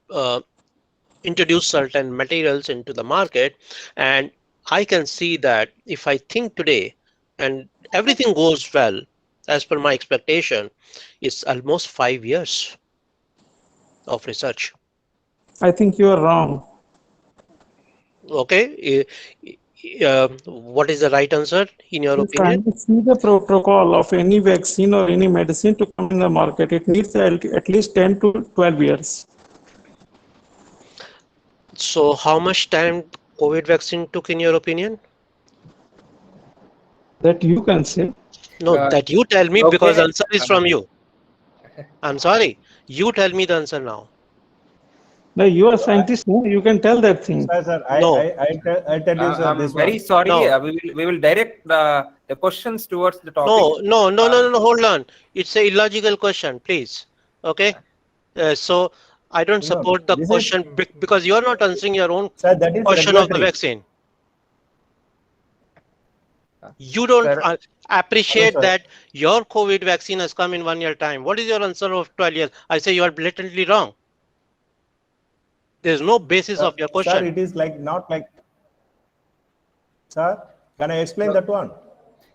[SPEAKER 2] introduce certain materials into the market, and I can see that if I think today and everything goes well as per my expectation, it's almost 5 years of research.
[SPEAKER 6] I think you are wrong.
[SPEAKER 2] Okay, what is the right answer in your
[SPEAKER 6] You
[SPEAKER 2] opinion?
[SPEAKER 6] can see the protocol of any vaccine or any medicine to come in the market. It needs at least 10 to 12 years.
[SPEAKER 2] So how much time COVID vaccine took in your opinion?
[SPEAKER 6] That you can say.
[SPEAKER 2] No,
[SPEAKER 1] Uh,
[SPEAKER 2] that you tell me, because
[SPEAKER 1] okay.
[SPEAKER 2] answer is from you. I'm sorry. You tell me the answer now.
[SPEAKER 6] No, you are scientist, no? You can tell that thing.
[SPEAKER 3] Sir,
[SPEAKER 2] No,
[SPEAKER 3] I tell you, sir,
[SPEAKER 1] I'm
[SPEAKER 3] this
[SPEAKER 1] very
[SPEAKER 3] one.
[SPEAKER 1] sorry.
[SPEAKER 2] no,
[SPEAKER 1] We will direct the questions towards the topic.
[SPEAKER 2] no. Hold on. It's a illogical question, please. Okay. So I don't
[SPEAKER 3] No,
[SPEAKER 2] support the
[SPEAKER 3] this is,
[SPEAKER 2] question because you are not answering your own
[SPEAKER 3] sir, that is
[SPEAKER 2] question of the
[SPEAKER 3] regulatory.
[SPEAKER 2] vaccine. You don't
[SPEAKER 1] Sir,
[SPEAKER 3] Hello,
[SPEAKER 2] appreciate
[SPEAKER 3] sir.
[SPEAKER 2] that your COVID vaccine has come in 1 year time. What is your answer of 12 years? I say you are blatantly wrong. There is no basis of your
[SPEAKER 3] Sir,
[SPEAKER 2] question.
[SPEAKER 3] it is like not like, sir, can I explain that one?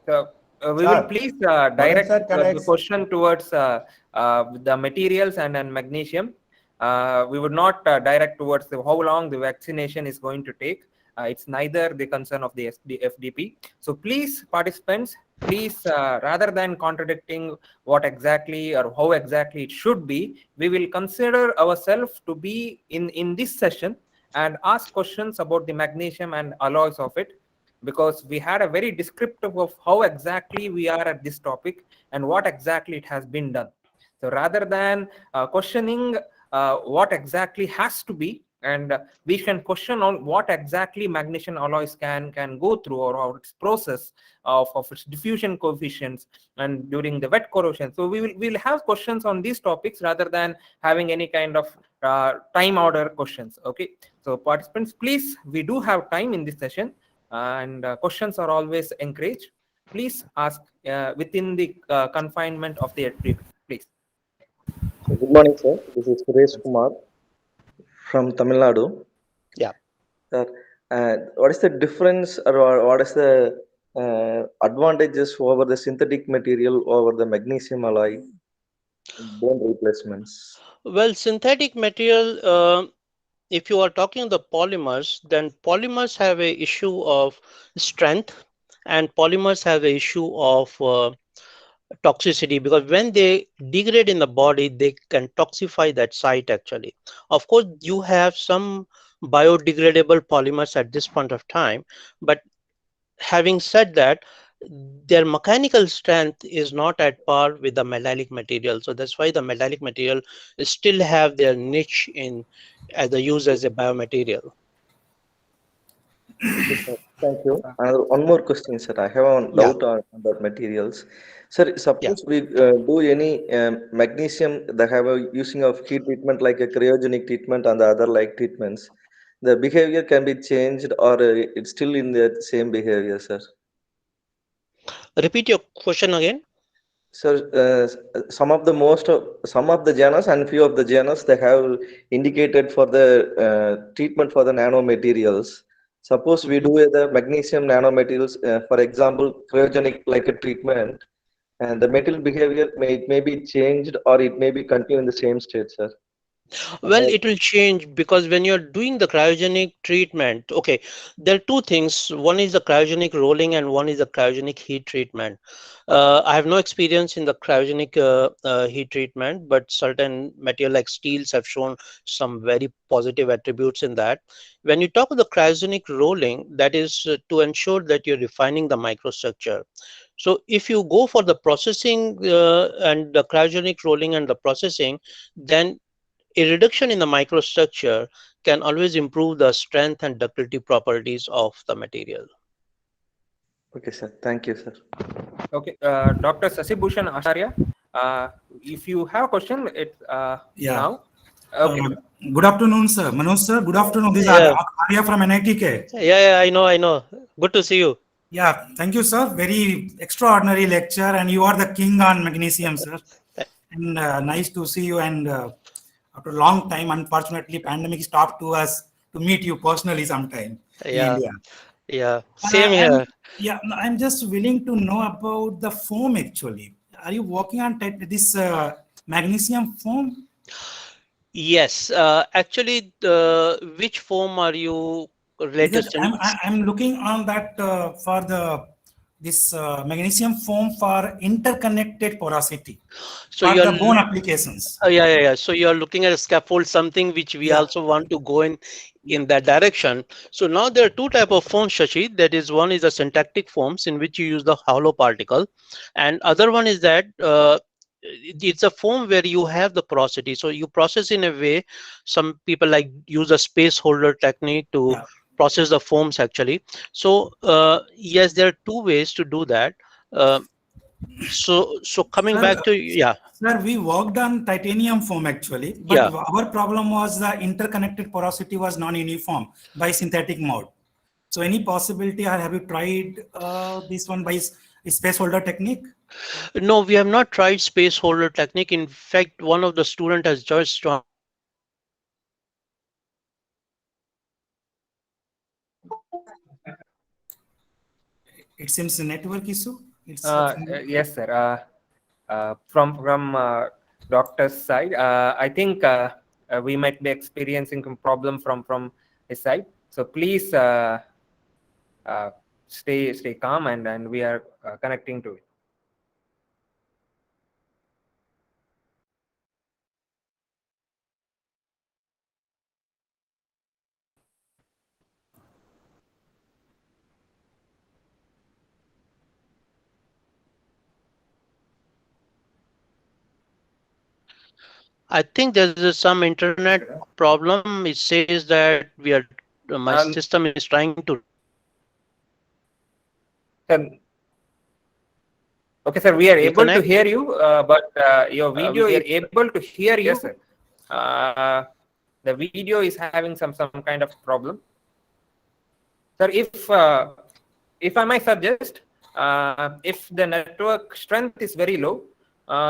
[SPEAKER 1] So we will
[SPEAKER 3] Sir,
[SPEAKER 1] please
[SPEAKER 3] Madan
[SPEAKER 1] direct
[SPEAKER 3] sir, can I
[SPEAKER 1] the question towards the materials and magnesium. We would not direct towards how long the vaccination is going to take. It's neither the concern of the FDP. So please, participants, please, rather than contradicting what exactly or how exactly it should be, we will consider ourselves to be in this session and ask questions about the magnesium and alloys of it, because we had a very descriptive of how exactly we are at this topic and what exactly it has been done. So rather than questioning what exactly has to be, and we can question on what exactly magnesium alloys can go through, or its process of its diffusion coefficients and during the wet corrosion. So we'll have questions on these topics rather than having any kind of time order questions. Okay, so participants, please, we do have time in this session, and questions are always encouraged. Please ask within the confinement of the please.
[SPEAKER 7] Good morning, sir. This is Suresh Kumar from Tamil Nadu.
[SPEAKER 2] Yeah.
[SPEAKER 7] Sir, what is the difference, or what is the advantages over the synthetic material over the magnesium alloy bone replacements?
[SPEAKER 2] Well, synthetic material, if you are talking the polymers, then polymers have a issue of strength, and polymers have a issue of toxicity, because when they degrade in the body, they can toxify that site actually. Of course, you have some biodegradable polymers at this point of time, but having said that, their mechanical strength is not at par with the metallic material. So that's why the metallic material still have their niche in as the use as a biomaterial.
[SPEAKER 7] Okay, sir. Thank you. One more question, sir. I have one
[SPEAKER 2] Yeah,
[SPEAKER 7] doubt on the materials. Sir,
[SPEAKER 2] yeah.
[SPEAKER 7] suppose we do any magnesium that have a using of heat treatment like a cryogenic treatment and the other like treatments, the behavior can be changed, or it's still in the same behavior, sir?
[SPEAKER 2] Repeat your question again.
[SPEAKER 7] So, some of the genres and few of the genres they have indicated for the treatment for the nanomaterials. Suppose we
[SPEAKER 2] Mhm.
[SPEAKER 7] do the magnesium nanomaterials, for example, cryogenic like a treatment, and the material behavior may be changed, or it may be continue in the same state, sir.
[SPEAKER 2] Well, it will change because when you're doing the cryogenic treatment, okay, there are two things. One is the cryogenic rolling and one is the cryogenic heat treatment. I have no experience in the cryogenic heat treatment, but certain material like steels have shown some very positive attributes in that. When you talk of the cryogenic rolling, that is to ensure that you're refining the microstructure. So if you go for the processing and the cryogenic rolling and the processing, then a reduction in the microstructure can always improve the strength and ductility properties of the material.
[SPEAKER 7] Okay, sir. Thank you, sir.
[SPEAKER 1] Okay, Dr. Sasibhushan Acharya, if you have a question, it's
[SPEAKER 8] Yeah.
[SPEAKER 1] now. Okay.
[SPEAKER 8] Good afternoon, sir. Manoj, sir. Good afternoon. This is
[SPEAKER 2] Yeah.
[SPEAKER 8] Arya from NITK.
[SPEAKER 2] Yeah, I know. Good to see you.
[SPEAKER 8] Yeah, thank you, sir. Very extraordinary lecture, and you are the king on magnesium, sir. And nice to see you. And after a long time, unfortunately, pandemic stopped to us to meet you personally sometime in
[SPEAKER 2] Yeah,
[SPEAKER 8] India.
[SPEAKER 2] yeah, same here.
[SPEAKER 8] And yeah, I'm just willing to know about the foam actually. Are you working on this magnesium foam?
[SPEAKER 2] Yes, actually, which foam are you
[SPEAKER 8] Because
[SPEAKER 2] latest in?
[SPEAKER 8] I'm looking on that for this magnesium foam for interconnected porosity
[SPEAKER 2] So
[SPEAKER 8] for
[SPEAKER 2] you're
[SPEAKER 8] the bone applications.
[SPEAKER 2] yeah. So you're looking at a scaffold, something which we
[SPEAKER 8] Yeah.
[SPEAKER 2] also want to go in that direction. So now there are two type of foams, Shashi. That is, one is the syntactic foams in which you use the hollow particle, and other one is that it's a foam where you have the porosity. So you process in a way. Some people like use a space holder technique to
[SPEAKER 8] Yeah.
[SPEAKER 2] process the foams actually. So yes, there are two ways to do that. Uh, so coming
[SPEAKER 8] Sir,
[SPEAKER 2] back to yeah.
[SPEAKER 8] sir, we worked on titanium foam actually, but
[SPEAKER 2] Yeah.
[SPEAKER 8] our problem was the interconnected porosity was non-uniform by synthetic mode. So any possibility, or have you tried this one by space holder technique?
[SPEAKER 2] No, we have not tried space holder technique. In fact, one of the student has just joined.
[SPEAKER 8] It seems a network issue. It's
[SPEAKER 1] Yes, sir. From doctor's side, I think we might be experiencing a problem from his side. So please stay calm, and we are connecting to it.
[SPEAKER 2] I think there's some internet problem. It says that we are my system is trying to.
[SPEAKER 1] Okay, sir, we are able to
[SPEAKER 2] Reconnect.
[SPEAKER 1] hear you, but your video is able to hear you. Yes, sir. The video is having some kind of problem. Sir, if I might suggest, if the network strength is very low,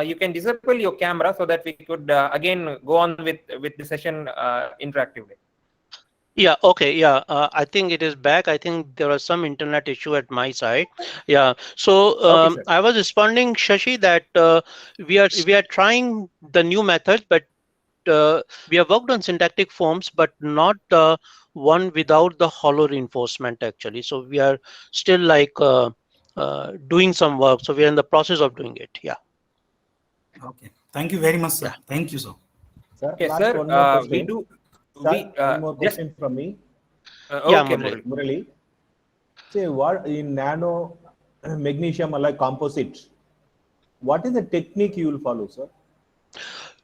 [SPEAKER 1] you can disable your camera so that we could again go on with the session interactively.
[SPEAKER 2] Yeah, okay, yeah. I think it is back. I think there was some internet issue at my side. Yeah. So
[SPEAKER 1] Okay,
[SPEAKER 2] I was responding, Shashi, that we are trying the new method, but we have worked on syntactic forms, but not one without the hollow reinforcement actually. So we are still like doing some work. So we are in the process of doing it. Yeah.
[SPEAKER 8] okay. Thank you very much, sir.
[SPEAKER 2] Yeah.
[SPEAKER 8] Thank you, sir.
[SPEAKER 3] Sir,
[SPEAKER 1] Okay,
[SPEAKER 3] last
[SPEAKER 1] sir.
[SPEAKER 3] one more question.
[SPEAKER 1] We do.
[SPEAKER 3] Sir, one more question from me.
[SPEAKER 2] Yeah,
[SPEAKER 1] Okay,
[SPEAKER 2] Murali.
[SPEAKER 3] Murali. Say, what in nano magnesium alloy composite, what is the technique you will follow, sir?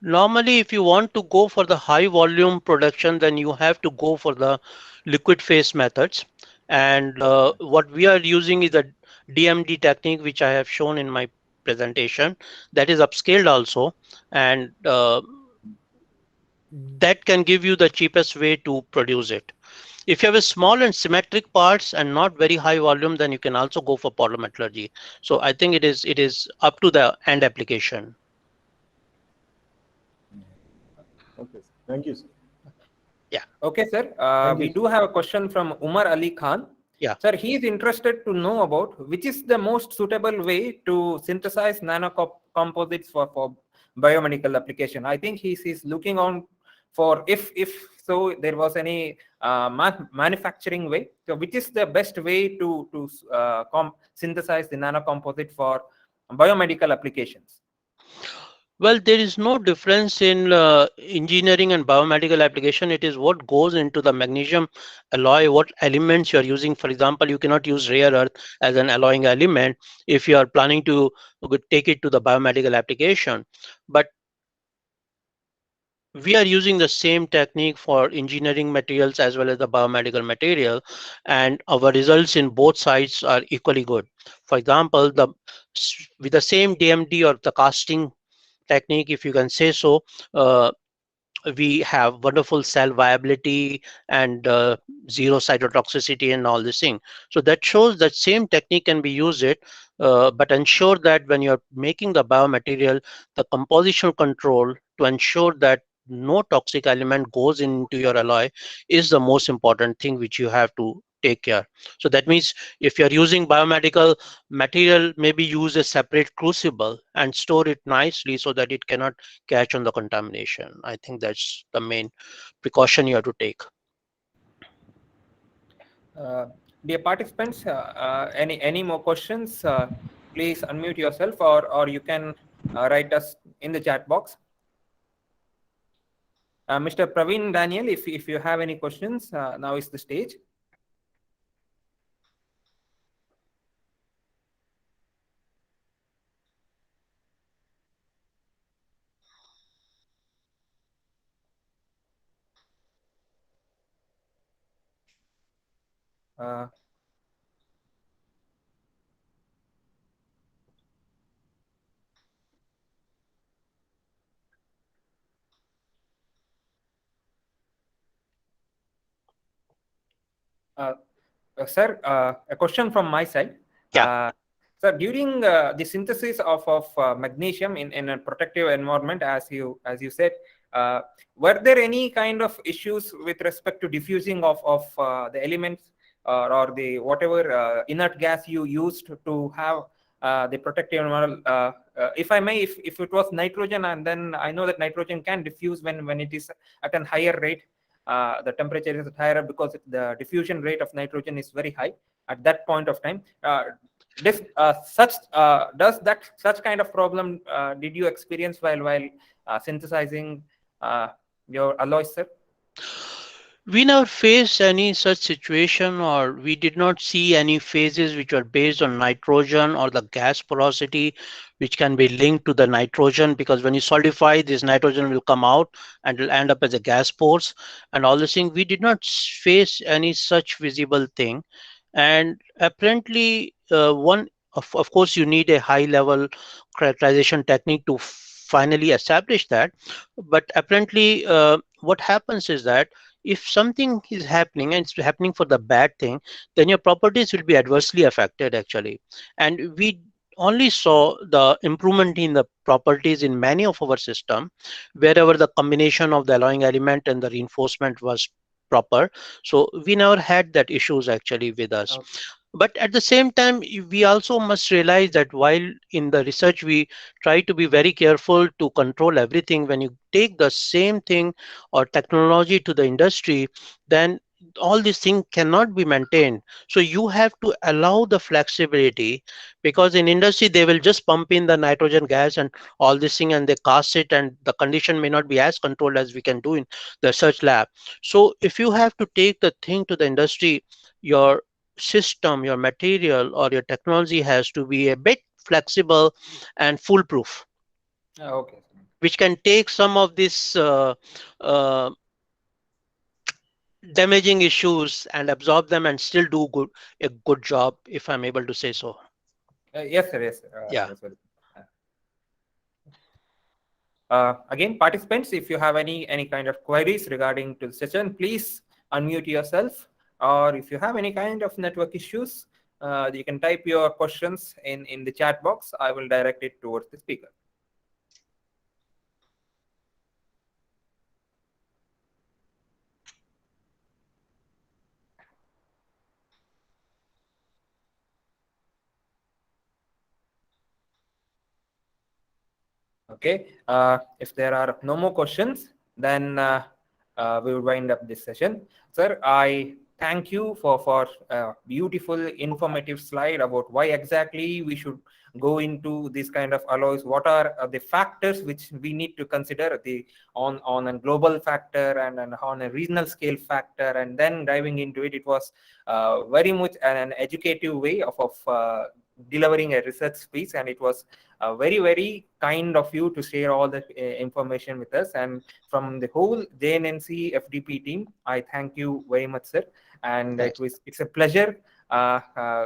[SPEAKER 2] Normally, if you want to go for the high volume production, then you have to go for the liquid phase methods. And what we are using is a DMD technique, which I have shown in my presentation. That is upscaled also, and that can give you the cheapest way to produce it. If you have a small and symmetric parts and not very high volume, then you can also go for polymetallurgy. So I think it is up to the end application.
[SPEAKER 3] Okay, sir. Thank you, sir.
[SPEAKER 2] Yeah.
[SPEAKER 1] Okay, sir. We do have a question from Umar Ali Khan.
[SPEAKER 2] Yeah.
[SPEAKER 1] Sir, he is interested to know about which is the most suitable way to synthesize composites for biomedical application. I think he's looking on for if so there was any manufacturing way. So which is the best way to synthesize the nanocomposite for biomedical applications?
[SPEAKER 2] Well, there is no difference in engineering and biomedical application. It is what goes into the magnesium alloy, what elements you are using. For example, you cannot use rare earth as an alloying element if you are planning to take it to the biomedical application. But we are using the same technique for engineering materials as well as the biomedical material, and our results in both sides are equally good. For example, with the same DMD or the casting technique, if you can say so, uh, we have wonderful cell viability and zero cytotoxicity and all this thing. So that shows that same technique can be used it, but ensure that when you're making the biomaterial, the composition control to ensure that no toxic element goes into your alloy is the most important thing which you have to take care. So that means if you're using biomedical material, maybe use a separate crucible and store it nicely so that it cannot catch on the contamination. I think that's the main precaution you have to take.
[SPEAKER 1] Dear participants, any more questions? Please unmute yourself, or you can write us in the chat box. Mr. Praveen Daniel, if you have any questions, now is the stage. Sir, a question from my side.
[SPEAKER 2] Yeah.
[SPEAKER 1] Sir, during the synthesis of magnesium in a protective environment, as you said, were there any kind of issues with respect to diffusing of the elements or the whatever inert gas you used to have the protective environment? If I may, if it was nitrogen, and then I know that nitrogen can diffuse when it is at a higher rate. The temperature is higher because the diffusion rate of nitrogen is very high at that point of time. Does such kind of problem did you experience while synthesizing your alloys, sir?
[SPEAKER 2] We never faced any such situation, or we did not see any phases which were based on nitrogen or the gas porosity which can be linked to the nitrogen, because when you solidify, this nitrogen will come out and will end up as a gas pores and all this thing. We did not face any such visible thing. And apparently of course you need a high level characterization technique to finally establish that. But apparently what happens is that if something is happening and it's happening for the bad thing, then your properties will be adversely affected actually. And we only saw the improvement in the properties in many of our system wherever the combination of the alloying element and the reinforcement was proper. So we never had that issues actually with us.
[SPEAKER 1] Okay.
[SPEAKER 2] But at the same time, we also must realize that while in the research we try to be very careful to control everything, when you take the same thing or technology to the industry, then all these things cannot be maintained. So you have to allow the flexibility, because in industry they will just pump in the nitrogen gas and all this thing and they cast it, and the condition may not be as controlled as we can do in the research lab. So if you have to take the thing to the industry, your system, your material or your technology has to be a bit flexible and foolproof,
[SPEAKER 1] Okay.
[SPEAKER 2] which can take some of these uh, damaging issues and absorb them and still do a good job, if I'm able to say so.
[SPEAKER 1] Yes, sir. Yes, sir.
[SPEAKER 2] Yeah.
[SPEAKER 1] Yes, sir. Again, participants, if you have any kind of queries regarding to the session, please unmute yourself. Or if you have any kind of network issues, you can type your questions in the chat box. I will direct it towards the speaker. Okay. If there are no more questions, then we will wind up this session. Sir, I thank you for a beautiful informative slide about why exactly we should go into this kind of alloys. What are the factors which we need to consider on a global factor and on a regional scale factor, and then diving into it. It was very much an educative way of delivering a research piece, and it was very kind of you to share all the information with us. And from the whole JNNC FDP team, I thank you very much, sir. And it's a pleasure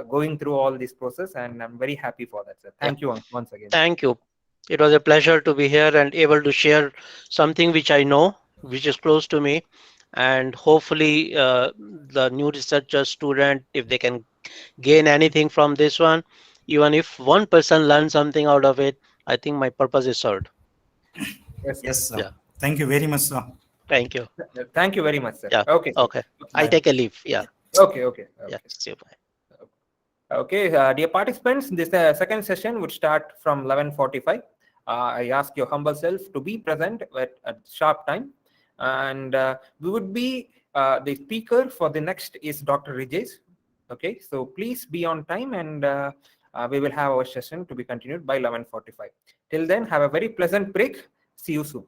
[SPEAKER 1] going through all this process, and I'm very happy for that, sir. Thank you once again.
[SPEAKER 2] Thank you. It was a pleasure to be here and able to share something which I know, which is close to me, and hopefully the new researcher student, if they can gain anything from this one, even if one person learns something out of it, I think my purpose is served.
[SPEAKER 8] Yes, sir.
[SPEAKER 2] Yeah.
[SPEAKER 8] Thank you very much, sir.
[SPEAKER 2] Thank you.
[SPEAKER 1] Thank you very much, sir.
[SPEAKER 2] Yeah.
[SPEAKER 1] Okay.
[SPEAKER 2] Okay. I take a leave. Yeah.
[SPEAKER 1] Okay.
[SPEAKER 2] Yeah. See you. Bye.
[SPEAKER 1] Okay, dear participants, this second session would start from 11:45. I ask your humble self to be present at sharp time, and we would be the speaker for the next is Dr. Rijesh. Okay, so please be on time, and we will have our session to be continued by 11:45. Till then, have a very pleasant break. See you soon.